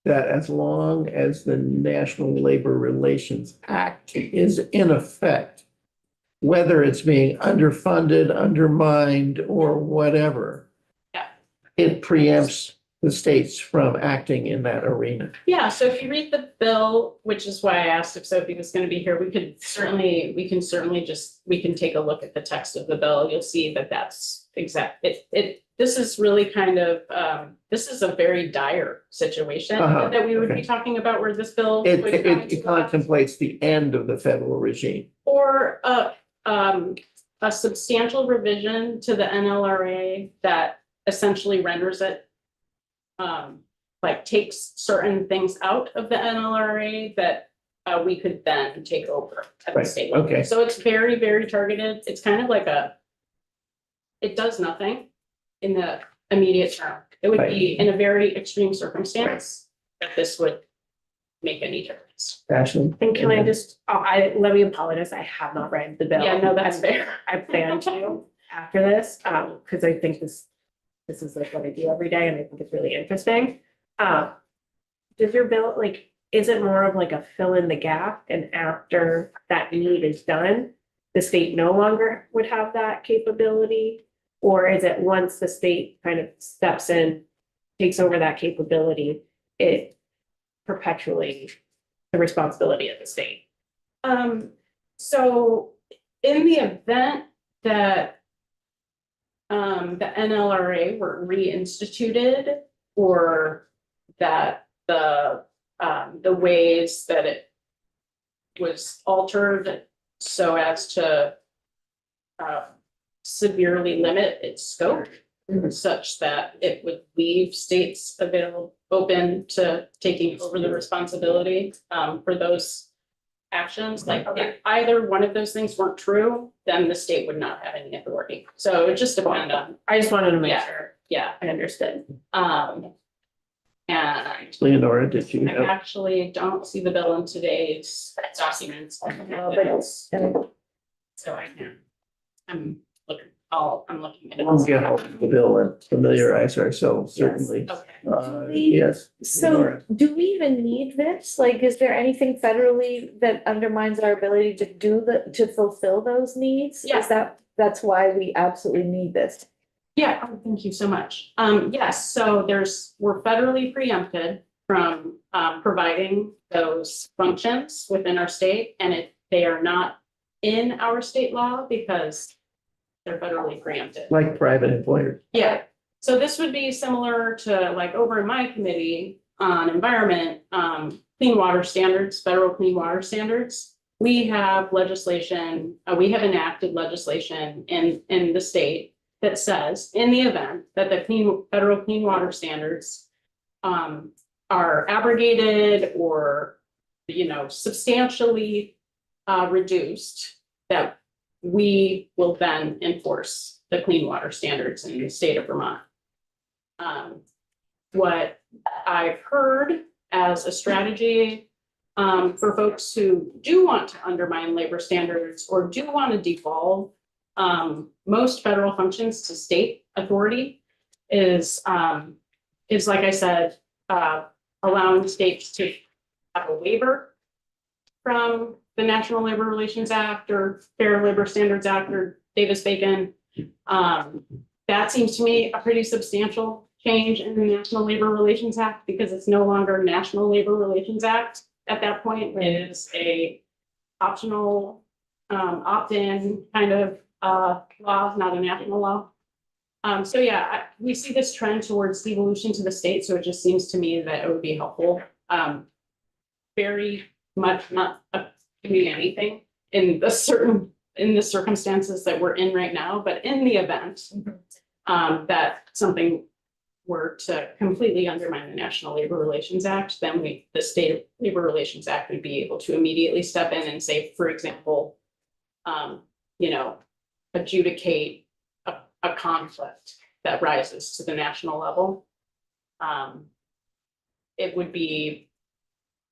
that as long as the National Labor Relations Act is in effect, whether it's being underfunded, undermined, or whatever, Yeah. it preempts the states from acting in that arena. Yeah, so if you read the bill, which is why I asked if Sophie was gonna be here, we can certainly we can take a look at the text of the bill. You'll see that that's this is really kind of, this is a very dire situation Uh-huh, that we would be okay. talking about where this bill. It, would it, come it into contemplates the end of the federal regime. Or a substantial revision to the NLRA that essentially renders it. Like takes certain things out of the NLRA that we could then take over at the Right, state level. okay. So it's very, very targeted. It's kind of like it does nothing in the immediate term. It would be in a very extreme circumstance that this would make any difference. Ashley? And can I just, let me apologize, I have not read the bill. Yeah, no, that's fair. I plan to after this, because I think this is like what I do every day and I think it's really interesting. Does your bill, like, is it more of like a fill in the gap and after that need is done, the state no longer would have that capability? Or is it once the state kind of steps in, takes over that capability, it perpetually the responsibility of the state? So in the event that the NLRA were reinstituted or that the ways that it was altered so as to severely limit its scope such that it would leave states open to taking over the responsibility for those actions. Like if either one of those things weren't true, then the state would not have any authority. So it just depends on, I just wanted to make Yeah. sure yeah. I understood. And Leonora, did you I have? actually don't see the bill in today's documents. So I can, I'm looking at it. We'll get hold of the bill and familiarize ourselves, certainly. Okay. Yes. So Leonora. do we even need this? Like, is there anything federally that undermines our ability to to fulfill those needs? Yeah. Is that's why we absolutely need this? Yeah, thank you so much. Yes, so we're federally preempted from providing those functions within our state, and they are not in our state law because they're federally preempted. Like private employers. Yeah, so this would be similar to like over in my committee on environment, clean water standards, federal clean water standards. We have legislation, we have enacted legislation in the state that says in the event that the federal clean water standards are abrogated or, substantially reduced, that we will then enforce the clean water standards in the state of Vermont. What I've heard as a strategy for folks who do want to undermine labor standards or do want to devolve most federal functions to state authority is like I said, allowing states to have a waiver from the National Labor Relations Act or Fair Labor Standards Act or Davis-Bacon. That seems to me a pretty substantial change in the National Labor Relations Act because it's no longer National Labor Relations Act. At that point, it is a optional opt-in kind of law, not a national law. So yeah, we see this trend towards devolution to the state, so it just seems to me that it would be helpful. Very much not doing anything in the circumstances that we're in right now, but in the event that something were to completely undermine the National Labor Relations Act, then the State Labor Relations Act would be able to immediately step in and say, for example, adjudicate a conflict that rises to the national level. It would be,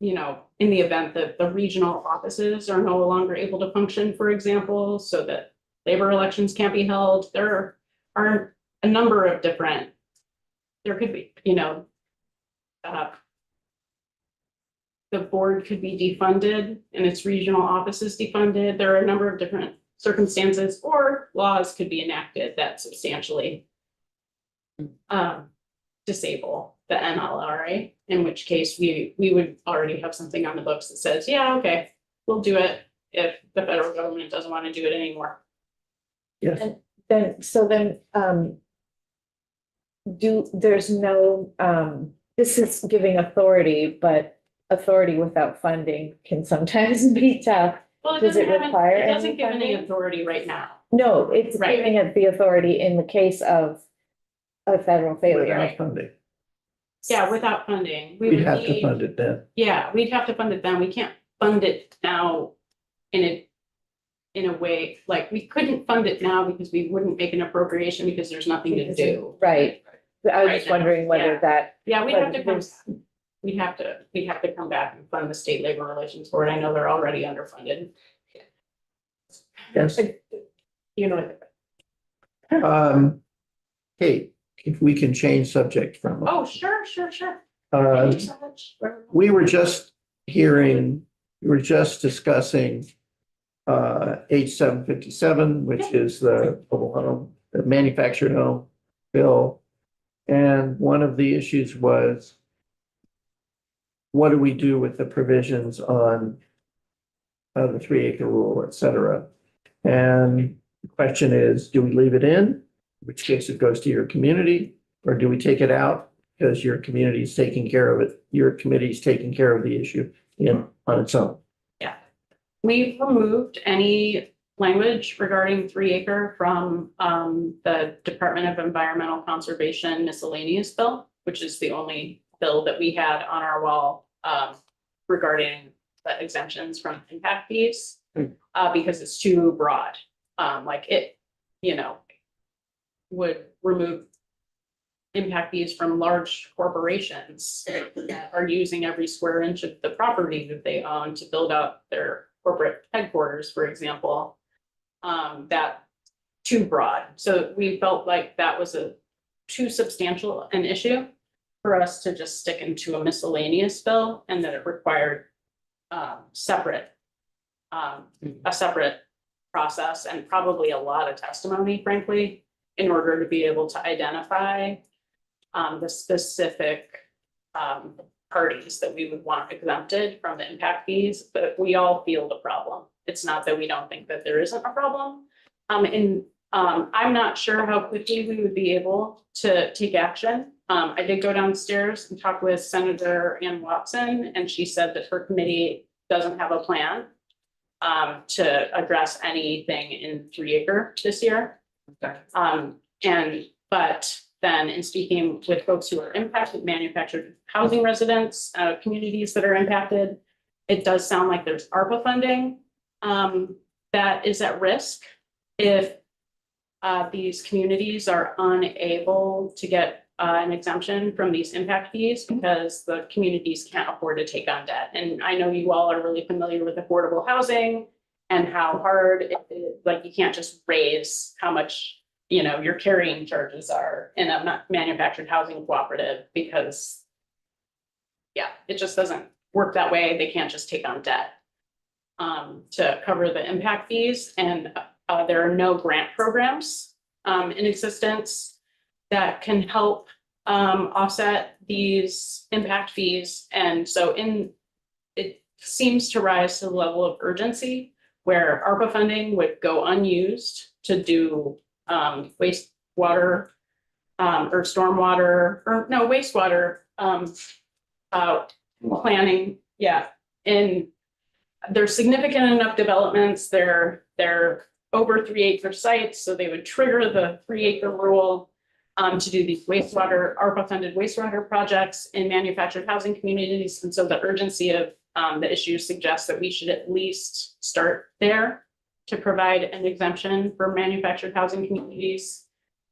in the event that the regional offices are no longer able to function, for example, so that labor elections can't be held. There are a number of different, there could be, the board could be defunded and its regional offices defunded. There are a number of different circumstances or laws could be enacted that substantially, disable the NLRA, in which case we would already have something on the books that says, yeah, okay, we'll do it if the federal government doesn't want to do it anymore. Yes, There's no, this is giving authority, but authority without funding can sometimes be tough. Well, it Does it doesn't have, require it any doesn't give any funding? authority right now. No, it's Right. giving it the authority in the case of a federal failure. without funding. Yeah, without funding. We We'd would have to need- fund it then. Yeah, we'd have to fund it then. We can't fund it now in a way, like, we couldn't fund it now because we wouldn't make an appropriation because there's nothing to do. Right. I was Right just now, wondering whether yeah. that, Yeah, we'd But have to come, there's- we'd have to come back and fund the state labor relations board. I know they're already underfunded. Yes. You know, Kate, if we can change subject from. Oh, sure. Thank Uh, you so much. we were just discussing H757, which is the mobile home, the manufactured home bill. And one of the issues was, what do we do with the provisions on the 3-acre rule, et cetera? And the question is, do we leave it in, in which case it goes to your community, or do we take it out because your community is taking care of it, your committee is taking care of the issue on its own? We've removed any language regarding 3-acre from the Department of Environmental Conservation miscellaneous bill, which is the only bill that we had on our wall regarding the exemptions from impact fees, because it's too broad. Like it, would remove impact fees from large corporations that are using every square inch of the property that they own to build out their corporate headquarters, for example. That too broad. So we felt like that was too substantial an issue for us to just stick into a miscellaneous bill, and that it required a separate process and probably a lot of testimony, frankly, in order to be able to identify the specific parties that we would want exempted from the impact fees, but we all feel the problem. It's not that we don't think that there isn't a problem. I'm not sure how quickly we would be able to take action. I did go downstairs and talk with Senator Ann Watson, and she said that her committee doesn't have a plan to address anything in 3-acre this year. But then in speaking with folks who are impacted, manufactured housing residents, communities that are impacted, it does sound like there's ARPA funding that is at risk if these communities are unable to get an exemption from these impact fees because the communities can't afford to take on debt. And I know you all are really familiar with affordable housing and how hard it is. Like, you can't just raise how much your carrying charges are in a manufactured housing cooperative, because it just doesn't work that way. They can't just take on debt to cover the impact fees. And there are no grant programs in existence that can help offset these impact fees. And so it seems to rise to the level of urgency where ARPA funding would go unused to do wastewater or stormwater, or no, wastewater planning. Yeah. And there's significant enough developments. They're over 3-acre sites, so they would trigger the 3-acre rule to do these ARPA funded wastewater projects in manufactured housing communities. And so the urgency of the issue suggests that we should at least start there to provide an exemption for manufactured housing communities.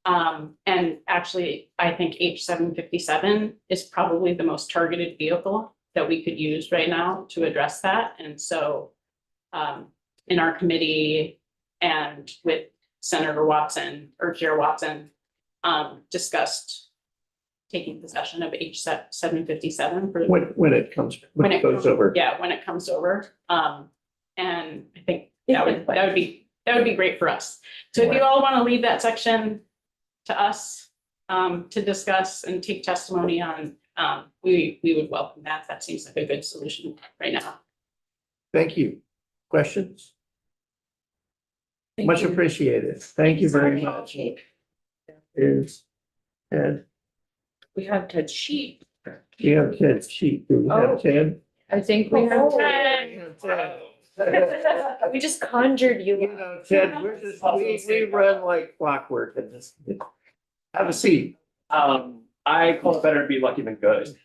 And actually, I think H757 is probably the most targeted vehicle that we could use right now to address that. And so in our committee and with Senator Watson or Chair Watson, discussed taking possession of H757 for When it goes over. Yeah, when it comes over. And I think that would be great for us. So if you all want to leave that section to us, to discuss and take testimony on, we would welcome that. That seems like a good solution right now. Thank you. Questions? Much appreciated. Thank you very much. Is, and We have to cheat. you have Ted's sheet. Do we have Ted? I think we have. Ted. We just conjured You you. know, Ted, we run like clockwork in this. Have a seat. I call it better to be lucky than good.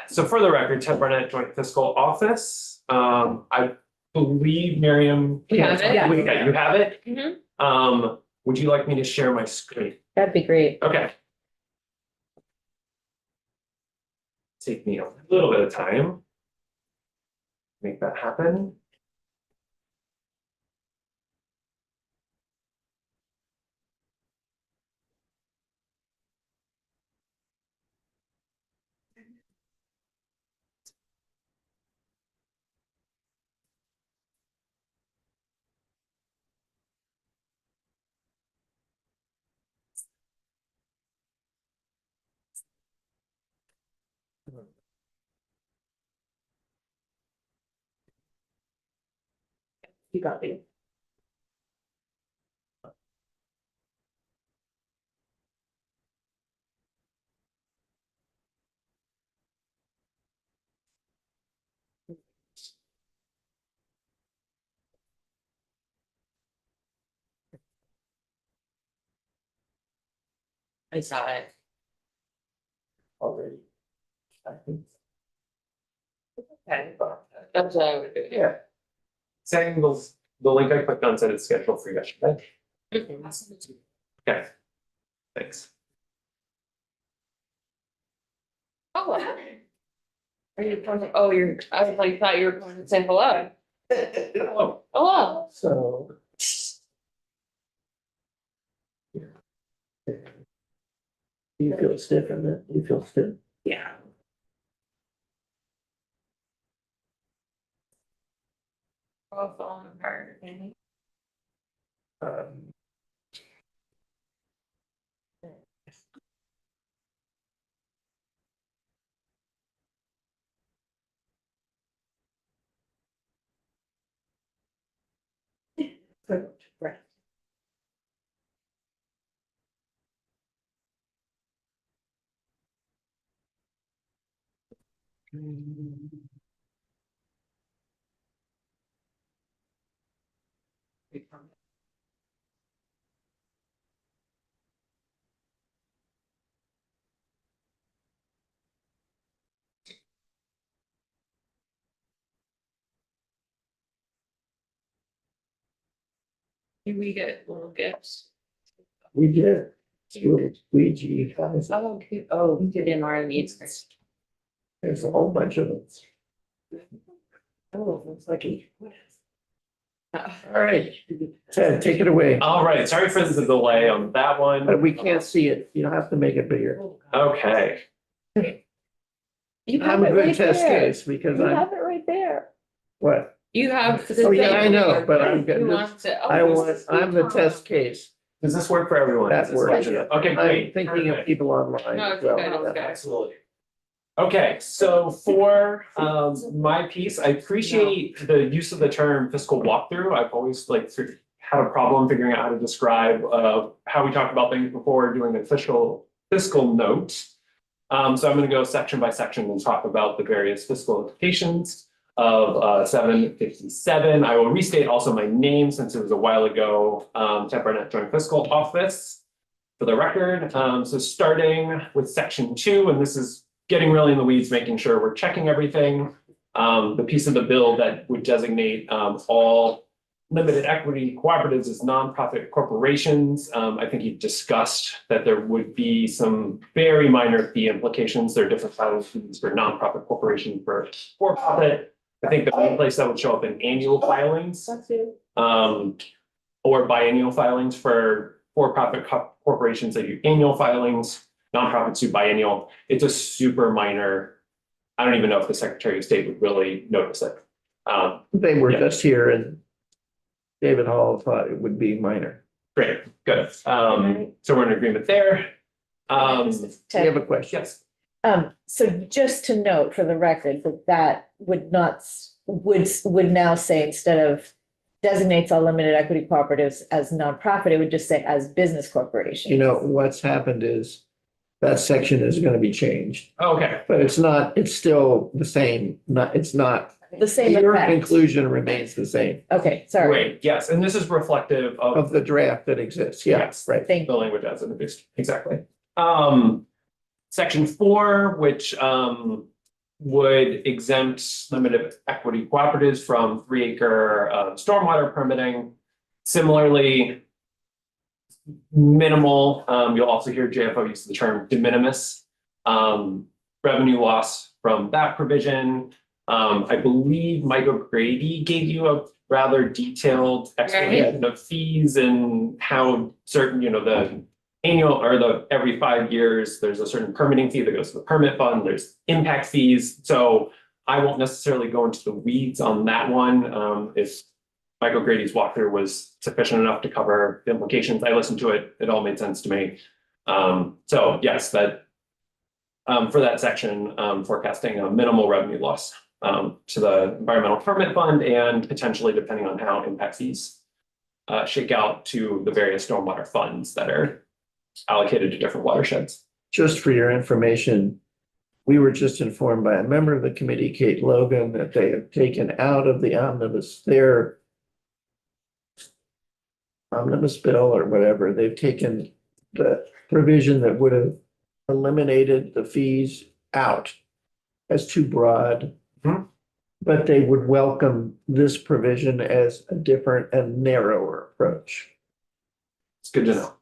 So for the record, Ted Barnett, Joint Fiscal Office. I believe Miriam. We have it, yeah. Okay, you have it? Mhm. Would you like me to share my screen? That'd be great. Okay. Take me a little bit of time. Make that happen. You got me. I saw it. Already. I think. Okay. That's what I would do. Yeah. Saying the link I clicked on said it's scheduled for yesterday. Okay. Thanks. Oh. Are you going to, oh, you're, I was like, thought you were going to say hello. Hello. Hello. So. You feel stiff in that? You feel stiff? Yeah. Oh, falling apart. Um, Right. Did we get little gifts? We did. Little squeegee. Oh, cute. Oh, we did in our needs. There's a whole bunch of them. Oh, looks like it. All right, Ted, take it away. All right, sorry for the delay on that one. But we can't see it. You don't have to make it bigger. Okay, You I'm have a it good right test there. case because You I'm, have it right there. what? You have. Oh, yeah, I know, but I'm good. You want to- oh, I this want, is I'm the good. test case. does this work for everyone? That Is this works. legitimate? Okay, I'm great. thinking of people online No, as it's well. good, it's good. Absolutely. Okay, so for my piece, I appreciate the use of the term fiscal walkthrough. I've always like had a problem figuring out how to describe how we talked about things before doing an official fiscal note. So I'm going to go section by section and talk about the various fiscal implications of 757. I will restate also my name since it was a while ago, Ted Barnett, Joint Fiscal Office for the record. So starting with section 2, and this is getting really in the weeds, making sure we're checking everything. The piece of the bill that would designate all limited equity cooperatives as nonprofit corporations. I think you've discussed that there would be some very minor fee implications. There are different filing fees for nonprofit corporation for for-profit. I think the main place that would show up in annual filings or biennial filings for for-profit corporations that do annual filings, nonprofits do biennial. It's a super minor. I don't even know if the Secretary of State would really notice it. They were Yeah. just here and David Hall thought it would be minor. Great, good. So we're in agreement there. You have a question? Yes, So just to note for the record that that would not, would now say instead of designates all limited equity cooperatives as nonprofit, it would just say as business corporation. You know, what's happened is that section is gonna be changed, okay, but it's not, it's still the same, it's not. The same Your effect. conclusion remains the same Okay, sorry. great, yes, and this is reflective of of the draft that exists. Yeah, Yes. right. Thank the you. language as introduced, exactly. Section 4, which would exempt limited equity cooperatives from 3-acre stormwater permitting. Similarly, minimal, you'll also hear JFO use the term de minimis revenue loss from that provision. I believe Mike O'Grady gave you a rather detailed explanation of fees and how certain, the annual or the every 5 years, there's a certain permitting fee that goes to the permit fund, there's impact fees. So I won't necessarily go into the weeds on that one. If Mike O'Grady's walkthrough was sufficient enough to cover the implications, I listened to it, it all made sense to me. So yes, that for that section, forecasting a minimal revenue loss to the environmental permit fund and potentially, depending on how impact fees shake out, to the various stormwater funds that are allocated to different watersheds. Just for your information, we were just informed by a member of the committee, Kate Logan, that they have taken out of the omnibus, their omnibus bill or whatever, they've taken the provision that would have eliminated the fees out as too broad. Mhm. But they would welcome this provision as a different and narrower approach. It's good to know.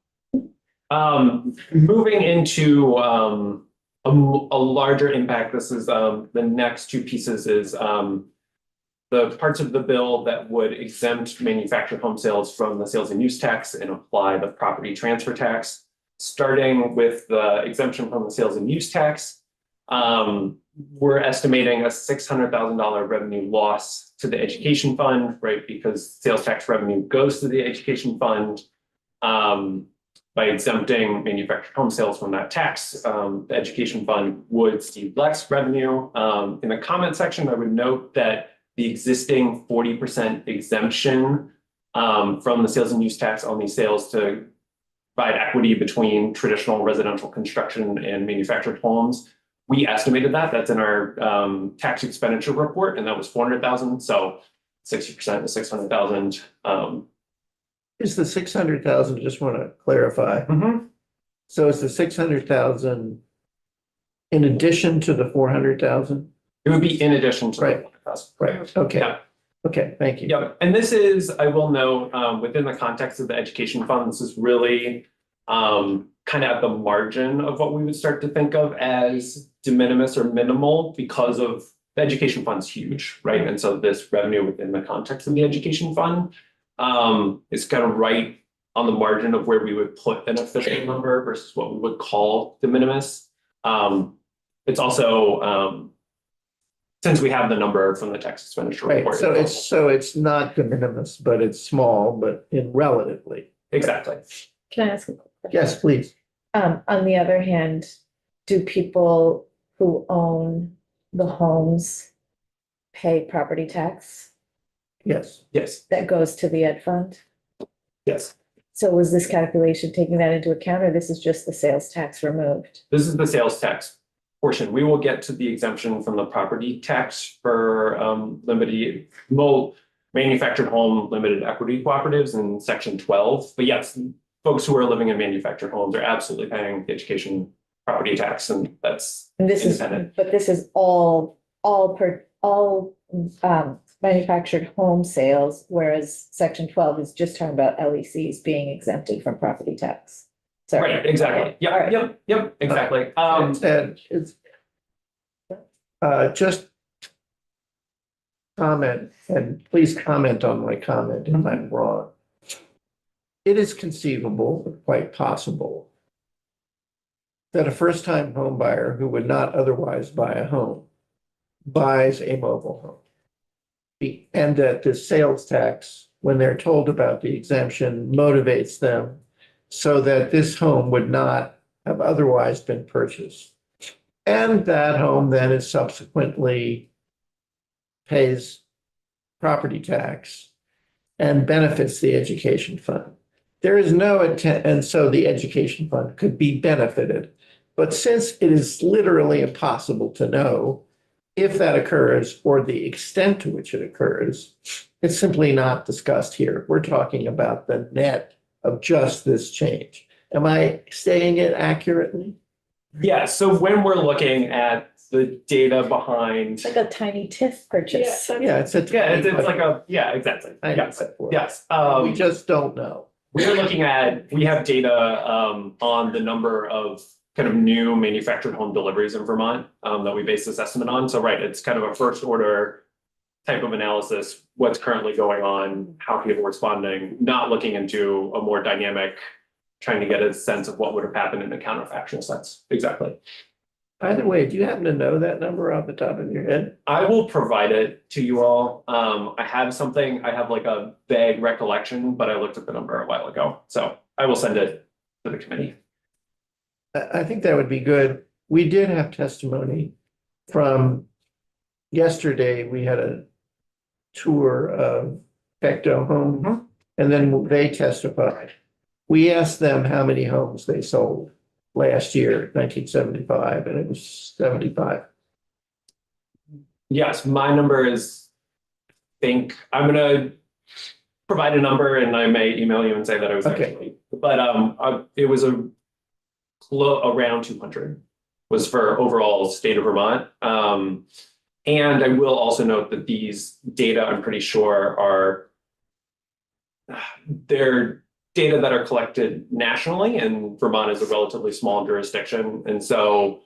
Moving into a larger impact, this is the next two pieces is the parts of the bill that would exempt manufactured home sales from the sales and use tax and apply the property transfer tax. Starting with the exemption from the sales and use tax, we're estimating a $600,000 revenue loss to the education fund, right? Because sales tax revenue goes to the education fund. By exempting manufactured home sales from that tax, the education fund would see less revenue. In the comment section, I would note that the existing 40% exemption from the sales and use tax on these sales to provide equity between traditional residential construction and manufactured homes. We estimated that, that's in our tax expenditure report, and that was 400,000. So 60% is 600,000. Is the 600,000, just want to clarify. So is the 600,000 in addition to the 400,000? It would be in addition to. Right. The 100,000. Right, okay. Yeah. Okay, thank you. Yeah, and this is, I will note, within the context of the education fund, this is really kind of at the margin of what we would start to think of as de minimis or minimal, because of the education fund's huge, right? And so this revenue within the context of the education fund is kind of right on the margin of where we would put an official number versus what we would call de minimis. It's also since we have the number from the tax expenditure Right, report. so it's not de minimis, but it's small, but in relatively. Exactly. Can I ask a quick question? Yes, please. On the other hand, do people who own the homes pay property tax Yes. Yes, that goes to the ed fund? yes. So was this calculation taking that into account, or this is just the sales tax removed? This is the sales tax portion. We will get to the exemption from the property tax for manufactured home limited equity cooperatives in section 12. But yes, folks who are living in manufactured homes are absolutely paying the education property tax, and that's And this is, independent. but this is all manufactured home sales, whereas section 12 is just talking about LECs being exempted from property tax. Sorry. Right, exactly. Okay, all right. Yep, exactly. And it's just comment, and please comment on my comment if I'm wrong. It is conceivable, quite possible, that a first-time home buyer who would not otherwise buy a home buys a mobile home. And that the sales tax when they're told about the exemption motivates them so that this home would not have otherwise been purchased. And that home then is subsequently pays property tax and benefits the education fund. There is no intent, and so the education fund could be benefited. But since it is literally impossible to know if that occurs or the extent to which it occurs, it's simply not discussed here. We're talking about the net of just this change. Am I stating it accurately? Yeah, so when we're looking at the data behind, It's like a tiny TIF purchase. Yeah, it's a. yeah, it's like a, yeah, exactly. Yes, yes. We just don't know. We're looking at, we have data on the number of kind of new manufactured home deliveries in Vermont that we base this estimate on. So, right, it's kind of a first order type of analysis, what's currently going on, how people are responding, not looking into a more dynamic, trying to get a sense of what would have happened in a counterfactual sense. Exactly. By the way, do you happen to know that number off the top of your head? I will provide it to you all. I have something, I have like a vague recollection, but I looked at the number a while ago. So I will send it to the committee. I think that would be good. We did have testimony from yesterday. We had a tour of Pecto Home, and then they testified. We asked them how many homes they sold last year, 1975, and it was 75. Yes, my number is, I'm gonna provide a number and I may email you and say that it was Okay. actually, but it was around 200 was for overall state of Vermont. And I will also note that these data, I'm pretty sure they're data that are collected nationally, and Vermont is a relatively small jurisdiction. And so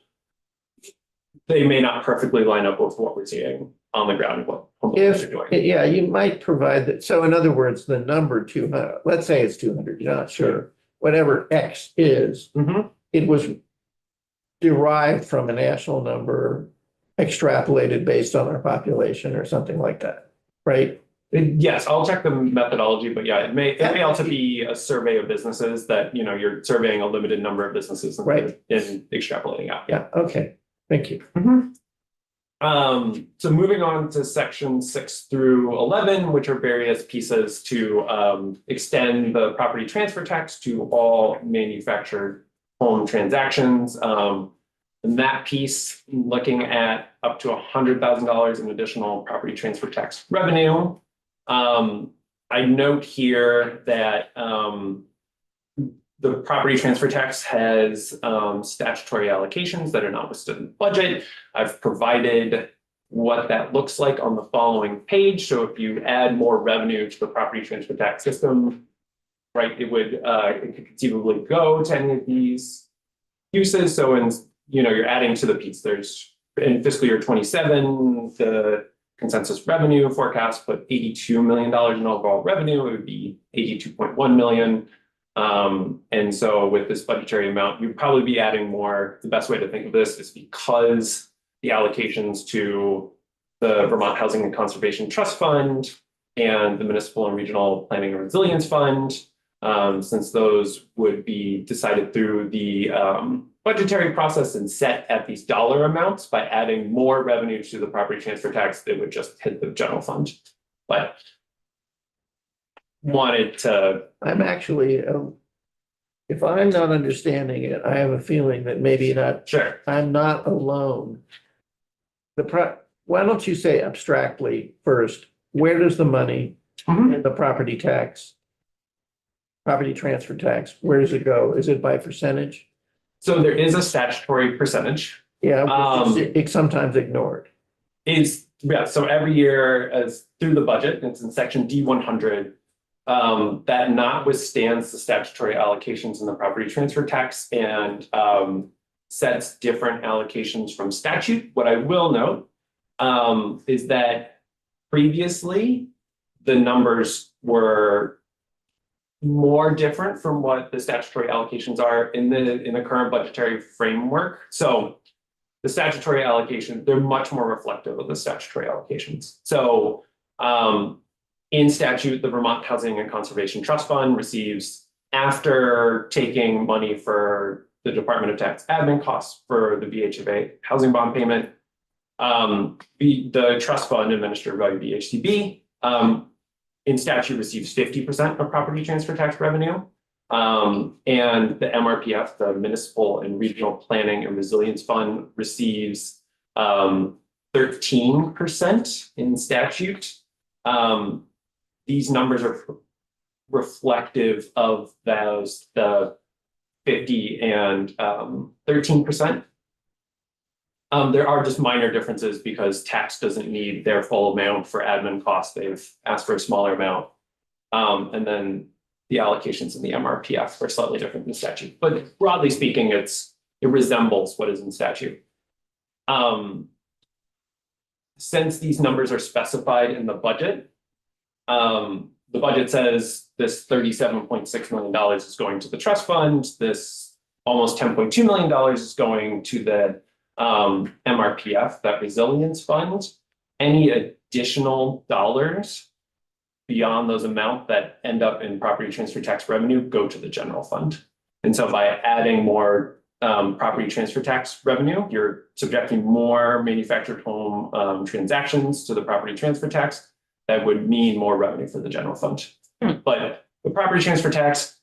they may not perfectly line up with what we're seeing on the ground, what homeowners are doing. Yeah, you might provide that. So in other words, the number 200, let's say it's 200, you're not sure, whatever X is, Mhm. it was derived from a national number, extrapolated based on our population or something like that, right? Yes, I'll check the methodology, but yeah, it may also be a survey of businesses that, you're surveying a limited number of businesses and Right. and extrapolating out. Yeah, okay, thank you. So moving on to section 6 through 11, which are various pieces to extend the property transfer tax to all manufactured home transactions. And that piece, looking at up to $100,000 in additional property transfer tax revenue. I note here that the property transfer tax has statutory allocations that are not listed in the budget. I've provided what that looks like on the following page. So if you add more revenue to the property transfer tax system, right, it could conceivably go to any of these uses. So you're adding to the piece. There's in fiscal year 27, the consensus revenue forecast put $82 million in overall revenue. It would be 82.1 million. And so with this budgetary amount, you'd probably be adding more. The best way to think of this is because the allocations to the Vermont Housing and Conservation Trust Fund and the Municipal and Regional Planning and Resilience Fund, since those would be decided through the budgetary process and set at these dollar amounts, by adding more revenue to the property transfer tax, they would just hit the general fund. But wanted to. I'm actually, if I'm not understanding it, I have a feeling that maybe not, Sure. I'm not alone. Why don't you say abstractly first, where does the money in the property transfer tax, where does it go? Is it by percentage? So there is a statutory percentage. Yeah, it's sometimes ignored. So every year as through the budget, it's in section D100, that notwithstands the statutory allocations in the property transfer tax and sets different allocations from statute. What I will note is that previously the numbers were more different from what the statutory allocations are in the current budgetary framework. So the statutory allocation, they're much more reflective of the statutory allocations. So in statute, the Vermont Housing and Conservation Trust Fund receives, after taking money for the Department of Tax admin costs for the VHFA housing bond payment. The trust fund administered by VHCB, in statute receives 50% of property transfer tax revenue. And the MRPF, the Municipal and Regional Planning and Resilience Fund, receives 13% in statute. These numbers are reflective of those, the 50 and 13%. There are just minor differences because tax doesn't need their full amount for admin costs. They've asked for a smaller amount. And then the allocations in the MRPF are slightly different than statute, but broadly speaking, it resembles what is in statute. Since these numbers are specified in the budget, the budget says this $37.6 million is going to the trust fund. This almost $10.2 million is going to the MRPF, that resilience fund. Any additional dollars beyond those amounts that end up in property transfer tax revenue go to the general fund. And so by adding more property transfer tax revenue, you're subjecting more manufactured home transactions to the property transfer tax. That would mean more revenue for the general fund. But the property transfer tax,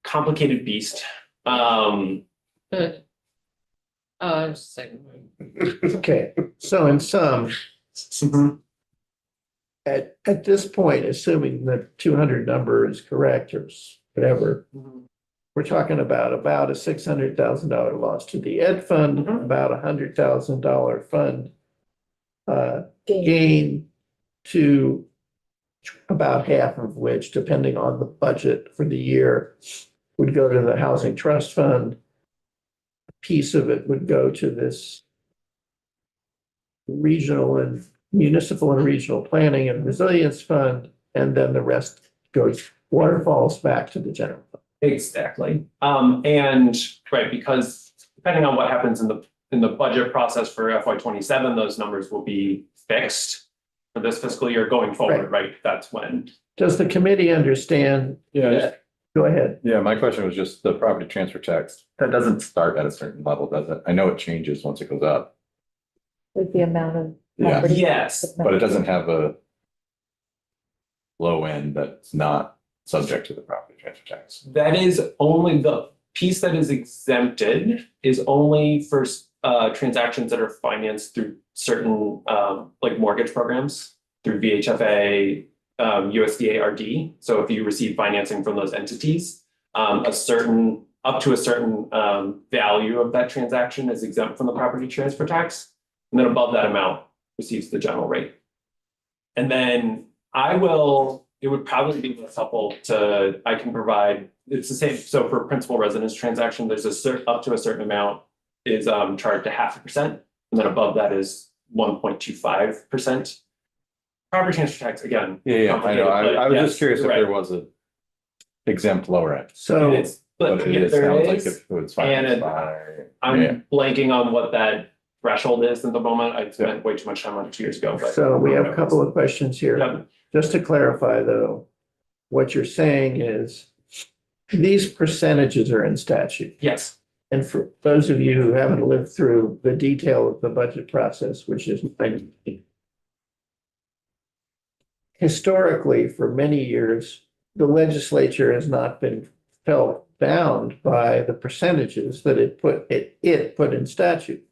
complicated beast. Okay, so in sum, at this point, assuming the 200 number is correct or whatever, we're talking about a $600,000 loss to the ed fund, about $100,000 fund gain to about half of which, depending on the budget for the year, would go to the housing trust fund. A piece of it would go to this regional and municipal and regional planning and resilience fund, and then the rest goes waterfalls back to the general fund. Exactly. And right, because depending on what happens in the budget process for FY27, those numbers will be fixed for this fiscal year going forward, right? That's when. Does the committee understand? Yeah, Go ahead. yeah, my question was just the property transfer tax. That doesn't start at a certain level, does it? I know it changes once it goes up. With the amount of. Yeah. property. Yes, But it doesn't have a low end that's not subject to the property transfer tax. that is only the piece that is exempted is only for transactions that are financed through certain like mortgage programs through VHFA, USDA RD. So if you receive financing from those entities, up to a certain value of that transaction is exempt from the property transfer tax. And then above that amount receives the general rate. And then it would probably be helpful I can provide, it's the same. So for principal residence transaction, there's up to a certain amount is charged to 0.5%. And then above that is 1.25%. Property transfer tax, again. Yeah, I know. I was yes, just curious if right. there was a exempt lower end. So But it there sounds like is, if it was and financed by. I'm Yeah. blanking on what that threshold is at the moment. I spent way too much time on it 2 years ago, but. So we have a couple of questions here. Yep. Just to clarify, though, what you're saying is these percentages are in statute. Yes, And for those of you who haven't lived through the detail of the budget process, which is historically, for many years, the legislature has not been felt bound by the percentages that it put in statute.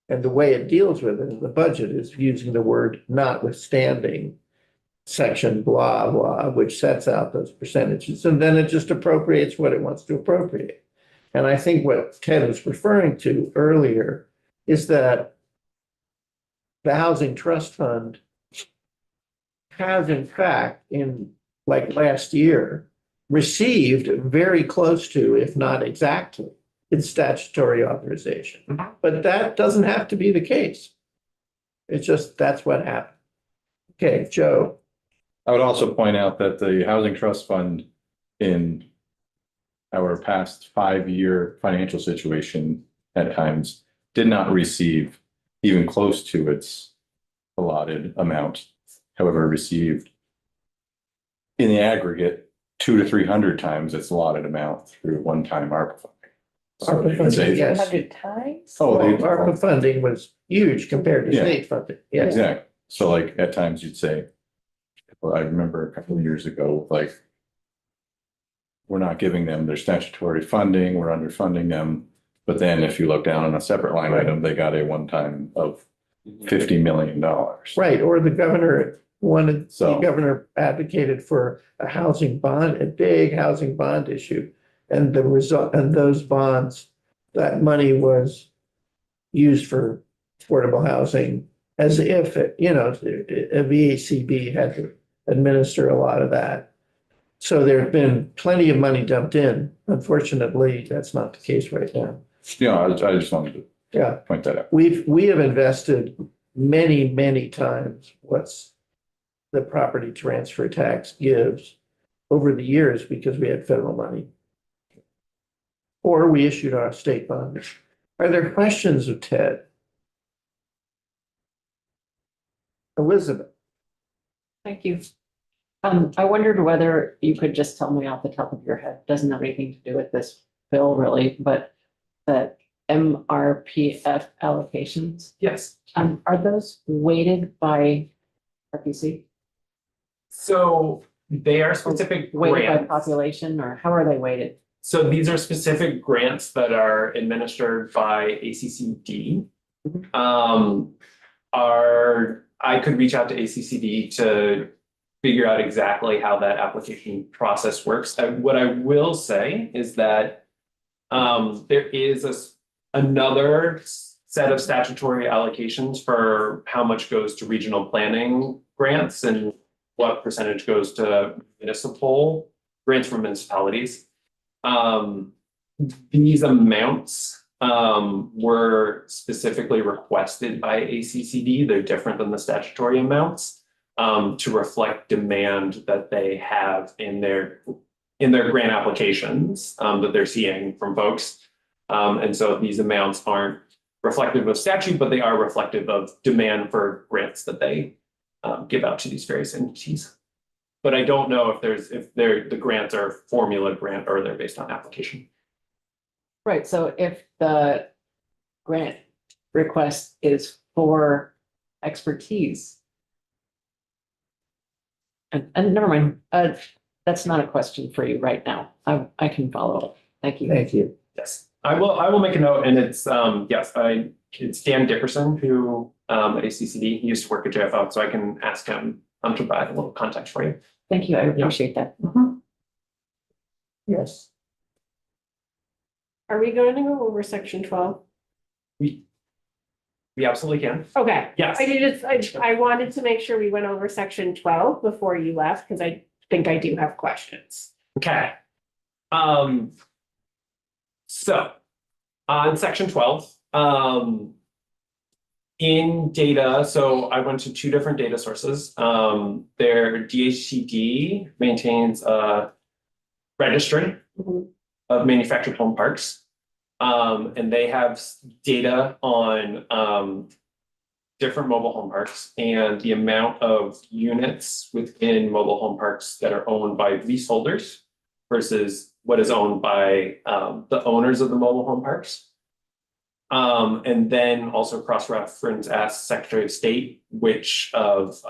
And the way it deals with it in the budget is using the word notwithstanding section blah, blah, which sets out those percentages. And then it just appropriates what it wants to appropriate. And I think what Ted was referring to earlier is that the Housing Trust Fund has in fact, in like last year, received very close to, if not exactly, its statutory authorization. But that doesn't have to be the case. It's just, that's what happened. Okay, Joe. I would also point out that the Housing Trust Fund in our past 5-year financial situation at times did not receive even close to its allotted amount. However, received in the aggregate, 200 to 300 times its allotted amount through one-time ARPA funding. So ARPA they can funding, say- yes. 100 times? Oh, Well, they- ARPA funding was huge compared to Yeah. state funding, yes. Exactly. So like at times you'd say, well, I remember a couple of years ago, like, we're not giving them their statutory funding, we're underfunding them. But then if you look down on a separate line item, they got a one-time of $50 million. Right, or the governor wanted, the So- governor advocated for a housing bond, a big housing bond issue. And the result, and those bonds, that money was used for affordable housing as if, you know, a VACB had to administer a lot of that. So there have been plenty of money dumped in. Unfortunately, that's not the case right now. Yeah, I just wanted to Yeah. point that out. We have invested many, many times what's the property transfer tax gives over the years because we had federal money. Or we issued our state bond. Are there questions of Ted? Elizabeth? Thank you. I wondered whether you could just tell me off the top of your head, doesn't have anything to do with this bill really, but the MRPF allocations, Yes. are those weighted by RPC? So they are specific Weighted by grants. population, or how are they weighted? So these are specific grants that are administered by ACCD. I could reach out to ACCD to figure out exactly how that application process works. What I will say is that there is another set of statutory allocations for how much goes to regional planning grants and what percentage goes to municipal grants from municipalities. These amounts were specifically requested by ACCD. They're different than the statutory amounts to reflect demand that they have in their grant applications that they're seeing from folks. And so these amounts aren't reflective of statute, but they are reflective of demand for grants that they give out to these various entities. But I don't know if the grants are formula grant or they're based on application. Right, so if the grant request is for expertise. And never mind, that's not a question for you right now. I can follow up. Thank you. Thank you. Yes, I will make a note, and it's it's Dan Dickerson who at ACCD, he used to work at JFL, so I can ask him to provide a little context for you. Thank you, I appreciate that. Yes. Are we going to go over section 12? We absolutely can. Okay. Yes. I wanted to make sure we went over section 12 before you left, because I think I do have questions. Okay. So on section 12, in data, so I went to two different data sources. Their DHCD maintains a registry of manufactured home parks. And they have data on different mobile home parks and the amount of units within mobile home parks that are owned by leaseholders versus what is owned by the owners of the mobile home parks. And then also cross-reference ask Secretary of State, which of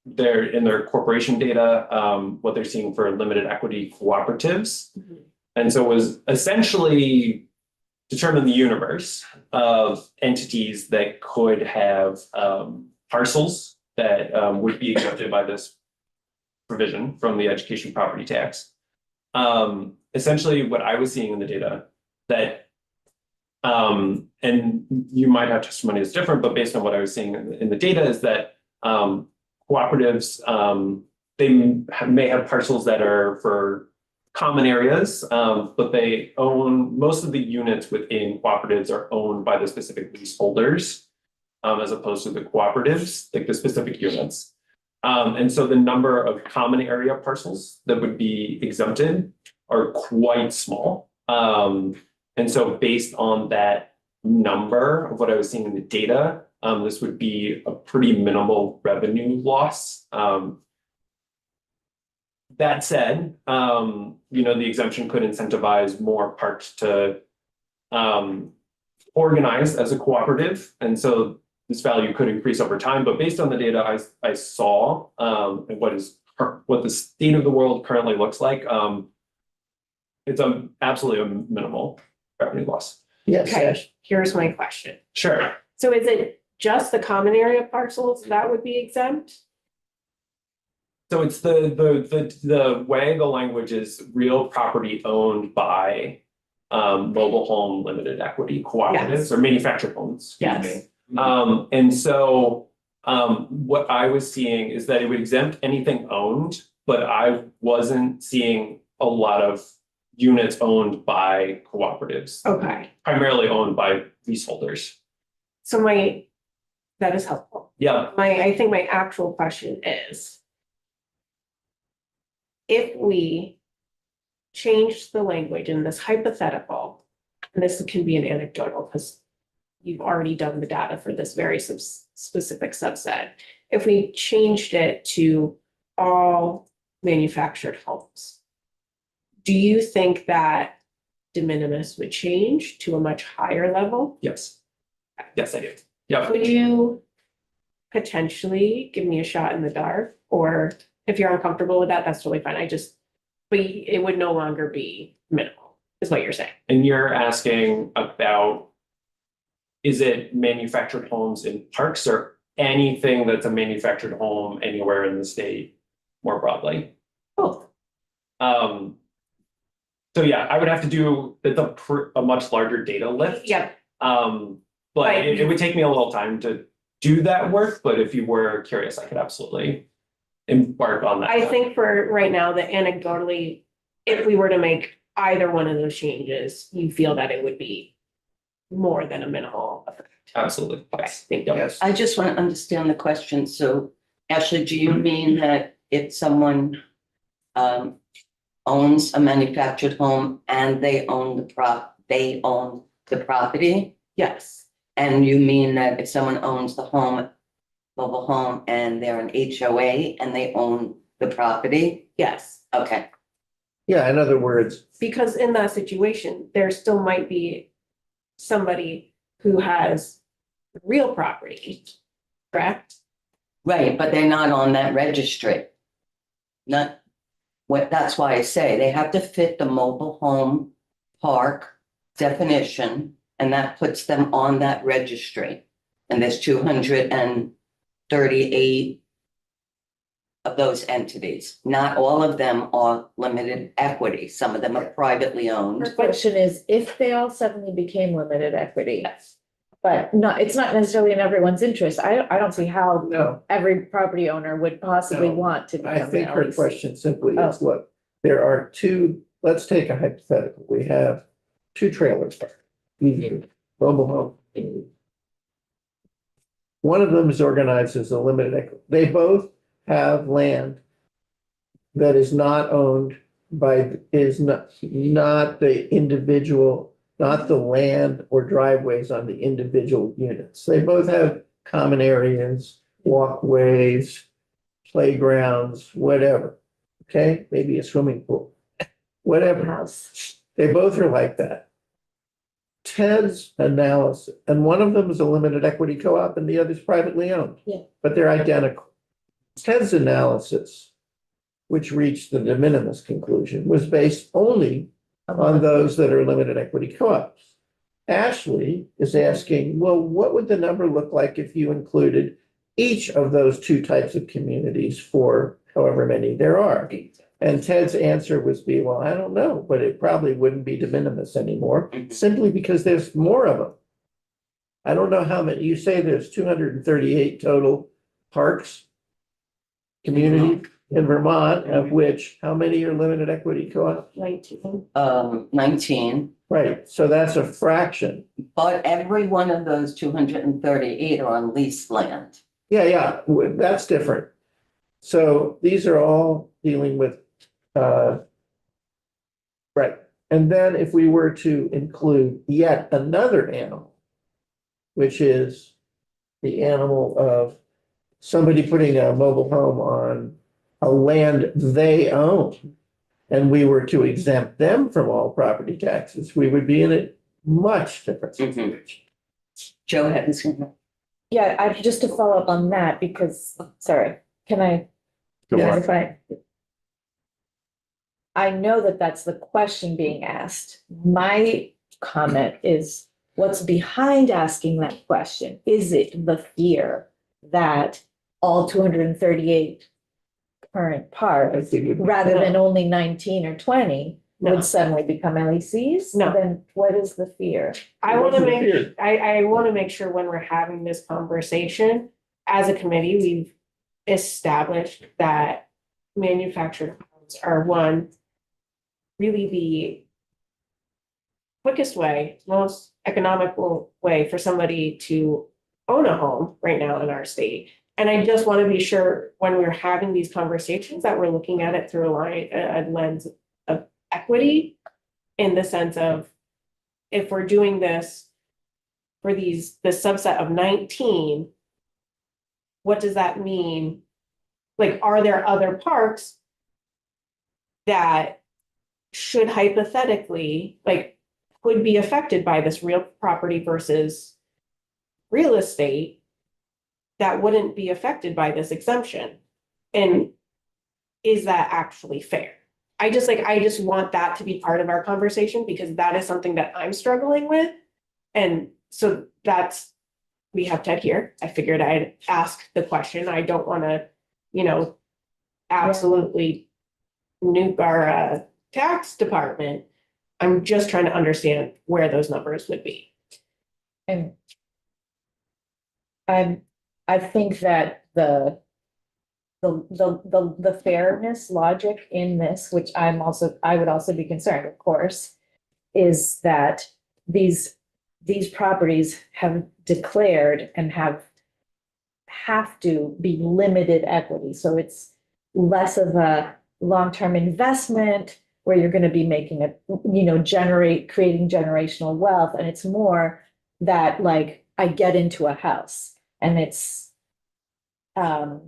in their corporation data, what they're seeing for limited equity cooperatives. And so it was essentially determine the universe of entities that could have parcels that would be exempted by this provision from the education property tax. Essentially what I was seeing in the data that, and you might have testimony that's different, but based on what I was seeing in the data is that cooperatives, they may have parcels that are for common areas, but they own, most of the units within cooperatives are owned by the specific leaseholders, as opposed to the cooperatives, like the specific units. And so the number of common area parcels that would be exempted are quite small. And so based on that number of what I was seeing in the data, this would be a pretty minimal revenue loss. That said, the exemption could incentivize more parks to organize as a cooperative, and so this value could increase over time. But based on the data I saw, and what the state of the world currently looks like, it's absolutely a minimal revenue loss. Yes, Okay, Ash. here's my question. Sure. So is it just the common area parcels that would be exempt? So it's the way the language is real property owned by mobile home limited equity cooperatives Yes. or manufactured homes. Excuse Yes. me. And so what I was seeing is that it would exempt anything owned, but I wasn't seeing a lot of units owned by cooperatives, Okay, primarily owned by leaseholders. so that is helpful. Yeah, I think my actual question is, if we changed the language in this hypothetical, and this can be an anecdotal because you've already done the data for this very specific subset. If we changed it to all manufactured homes, do you think that de minimis would change to a much higher level? yes. Yes, I do. Yeah. Could you potentially give me a shot in the dark? Or if you're uncomfortable with that, that's totally fine. But it would no longer be minimal, is what you're saying. And you're asking about, is it manufactured homes in parks or anything that's a manufactured home anywhere in the state more broadly? Both. So yeah, I would have to do a much larger data lift. Yeah, But Right. it would take me a little time to do that work, but if you were curious, I could absolutely embark on that. I think for right now, that anecdotally, if we were to make either one of those changes, you feel that it would be more than a minimal effect. Absolutely. Okay, Yes. thank you. Yes. I just want to understand the question. So Ashley, do you mean that if someone owns a manufactured home and they own the property? Yes, And you mean that if someone owns the mobile home and they're an HOA and they own the property? yes. Okay, Yeah, in other words, Because in that situation, there still might be somebody who has real property, correct? right, but they're not on that registry. That's why I say they have to fit the mobile home park definition, and that puts them on that registry. And there's 238 of those entities. Not all of them are limited equity. Some of them are privately Her owned. question is, if they all suddenly became limited equity, but it's not necessarily in everyone's interest. I don't see how no, every property owner would possibly No, want to I become think an her LEC. question simply Oh. is, look, there are let's take a hypothetical. We have two trailer parks. Mobile home. One of them is organized as a limited equity. They both have land that is not owned is not the individual, not the land or driveways on the individual units. They both have common areas, walkways, playgrounds, whatever. Okay, maybe a swimming pool, whatever. House. They both are like that. Ted's analysis, and one of them is a limited equity co-op and the other is privately owned. Yeah. But they're identical. Ted's analysis, which reached the de minimis conclusion, was based only on those that are limited equity co-ops. Ashley is asking, well, what would the number look like if you included each of those two types of communities for however many there are? And Ted's answer was well, I don't know, but it probably wouldn't be de minimis anymore, simply because there's more of them. I don't know how many, you say there's 238 total parks, community in Vermont, of which, how many are limited equity co-op? 19. 19, Right, so that's a fraction. but every one of those 238 are on leased land. Yeah, that's different. So these are all dealing with, right. And then if we were to include yet another animal, which is the animal of somebody putting a mobile home on a land they own, and we were to exempt them from all property taxes, we would be in a much different situation. Joe had his hand up. Yeah, I, just to follow up on that, because, sorry, can I? Go on. If I know that that's the question being asked. My comment is, what's behind asking that question? Is it the fear that all 238 current I parks, figured- rather than only 19 or 20, No. would suddenly become LECs? No. Then what is the fear? I want to What's the make, fear? I want to make sure when we're having this conversation, as a committee, we've established that manufactured homes are one, really the quickest way, most economical way for somebody to own a home right now in our state. And I just want to be sure when we're having these conversations that we're looking at it through a lens of equity, in the sense of, if we're doing this for the subset of 19, what does that mean? Like, are there other parks that should hypothetically, like, could be affected by this real property versus real estate that wouldn't be affected by this exemption? And is that actually fair? I just want that to be part of our conversation, because that is something that I'm struggling with. And so we have Ted here. I figured I'd ask the question. I don't want to, absolutely nuke our tax department. I'm just trying to understand where those numbers would be. And I think that the fairness logic in this, which I would also be concerned, of course, is that these properties have declared and have to be limited equity. So it's less of a long-term investment where you're going to be making creating generational wealth. And it's more that, like, I get into a house and it's a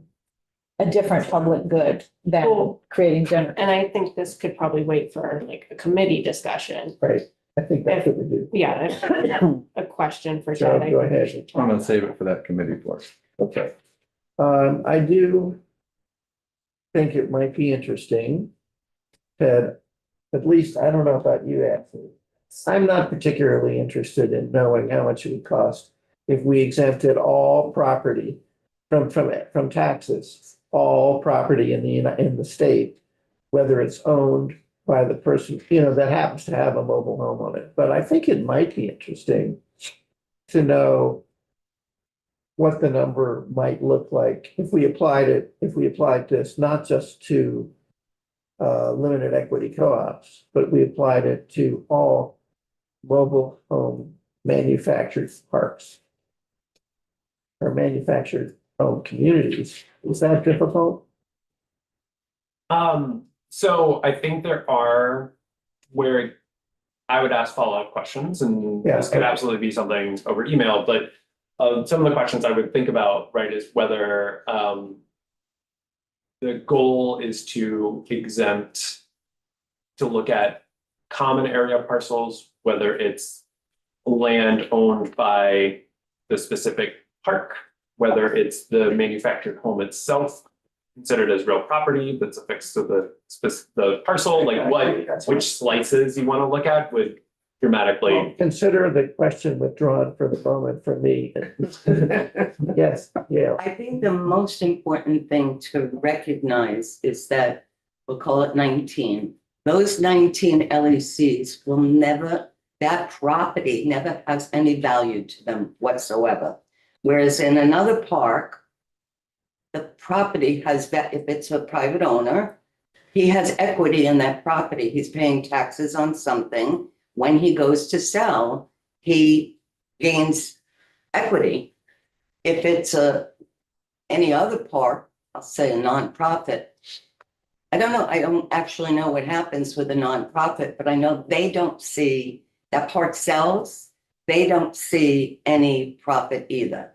different public good than Cool. creating And I think this could probably wait for like a committee discussion. Right, I think that's what we do. Yeah, a question for Joe, Ted. go ahead. I'm gonna save it for that committee for us. Okay. I do think it might be interesting, Ted, at least, I don't know about you, actually. I'm not particularly interested in knowing how much it would cost if we exempted all property from taxes, all property in the state, whether it's owned by the person, that happens to have a mobile home on it. But I think it might be interesting to know what the number might look like if we applied this not just to limited equity co-ops, but we applied it to all mobile home manufactured parks or manufactured home communities. Is that difficult? So I think there are where I would ask follow-up questions, and Yeah, this could okay. absolutely be something over email, but some of the questions I would think about, right, is whether the goal is to look at common area parcels, whether it's land owned by the specific park, whether it's the manufactured home itself considered as real property that's affixed to the parcel, like which slices you want to look at would dramatically. Well, consider the question withdrawn for the moment for me. Yes, yeah. I think the most important thing to recognize is that, we'll call it 19. Those 19 LECs will never, that property never has any value to them whatsoever. Whereas in another park, the property has, if it's a private owner, he has equity in that property. He's paying taxes on something. When he goes to sell, he gains equity. If it's any other park, I'll say a nonprofit. I don't know. I don't actually know what happens with a nonprofit, but I know they don't see that park sells. They don't see any profit either.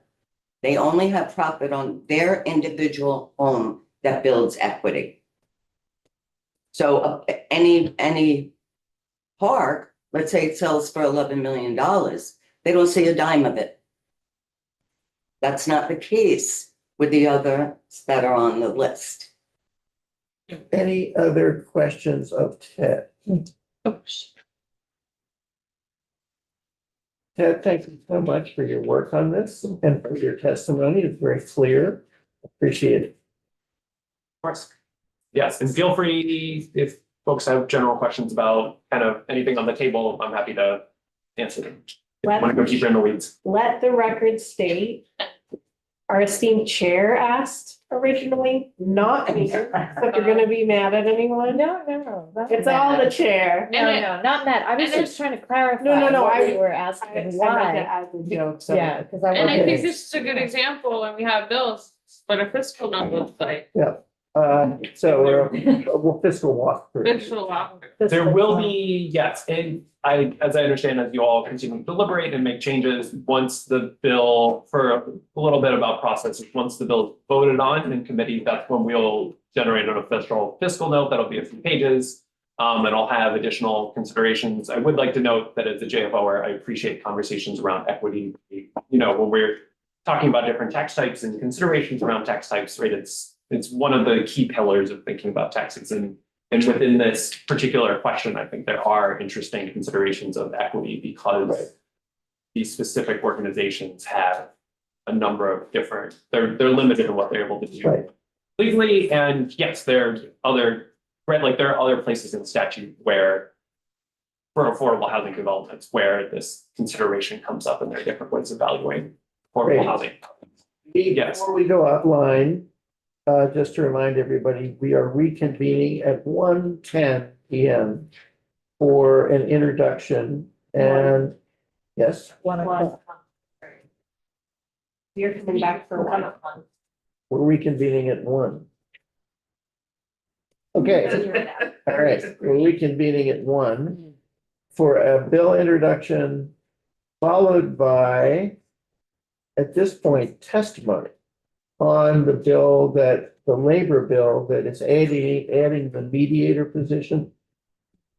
They only have profit on their individual home that builds equity. So any park, let's say it sells for $11 million, they don't see a dime of it. That's not the case with the others that are on the list. Any other questions of Ted? Ted, thank you so much for your work on this and for your testimony. It's very clear. Appreciate it. Of course. Yes, and feel free if folks have general questions about kind of anything on the table, I'm happy to answer them. If you want to go deeper in the weeds. Let the record state, our esteemed chair asked originally, not me, but you're gonna be mad at anyone? No. It's all the chair. No, not that. I was and just trying to clarify. No, what I- we were I asking meant it why. as a joke, so. Yeah, because I And I think wasn't. this is a good example when we have bills, but a fiscal number like So we'll fiscal walkthrough. fiscal law. There will be, yes, and as I understand, as you all continue to deliberate and make changes, once the bill, for a little bit about processes, once the bill is voted on in committee, that's when we'll generate an official fiscal note. That'll be a few pages. And I'll have additional considerations. I would like to note that as a JFOer, I appreciate conversations around equity. You know, when we're talking about different tax types and considerations around tax types, right? It's one of the key pillars of thinking about taxes. And within this particular question, I think there are interesting considerations of equity because these specific organizations have a number of different, they're limited in what they're able to do Right. legally. And yes, there are other places in the statute where for affordable housing developments where this consideration comes up and there are different ways of evaluating affordable Great. housing. Yes. Before we go offline, just to remind everybody, we are reconvening at 1:10 PM for an introduction and, yes, One o'clock. You're coming back for one. we're reconvening at 1. Okay, all right, we're reconvening at 1 for a bill introduction, followed by, at this point, testimony on the bill that, the labor bill that is adding the mediator position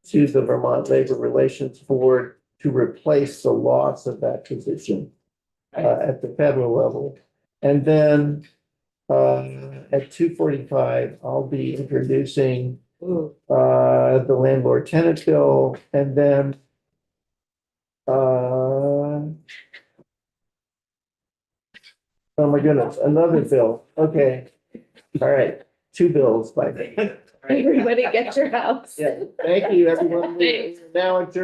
to the Vermont Labor Relations Board to replace the loss of that position at the federal level. And then at 2:45, I'll be introducing the landlord tenant bill, and then oh my goodness, another bill. Okay. All right. 2 bills by me. Everybody get your house. Yeah. Thank you, everyone. We are now adjourned.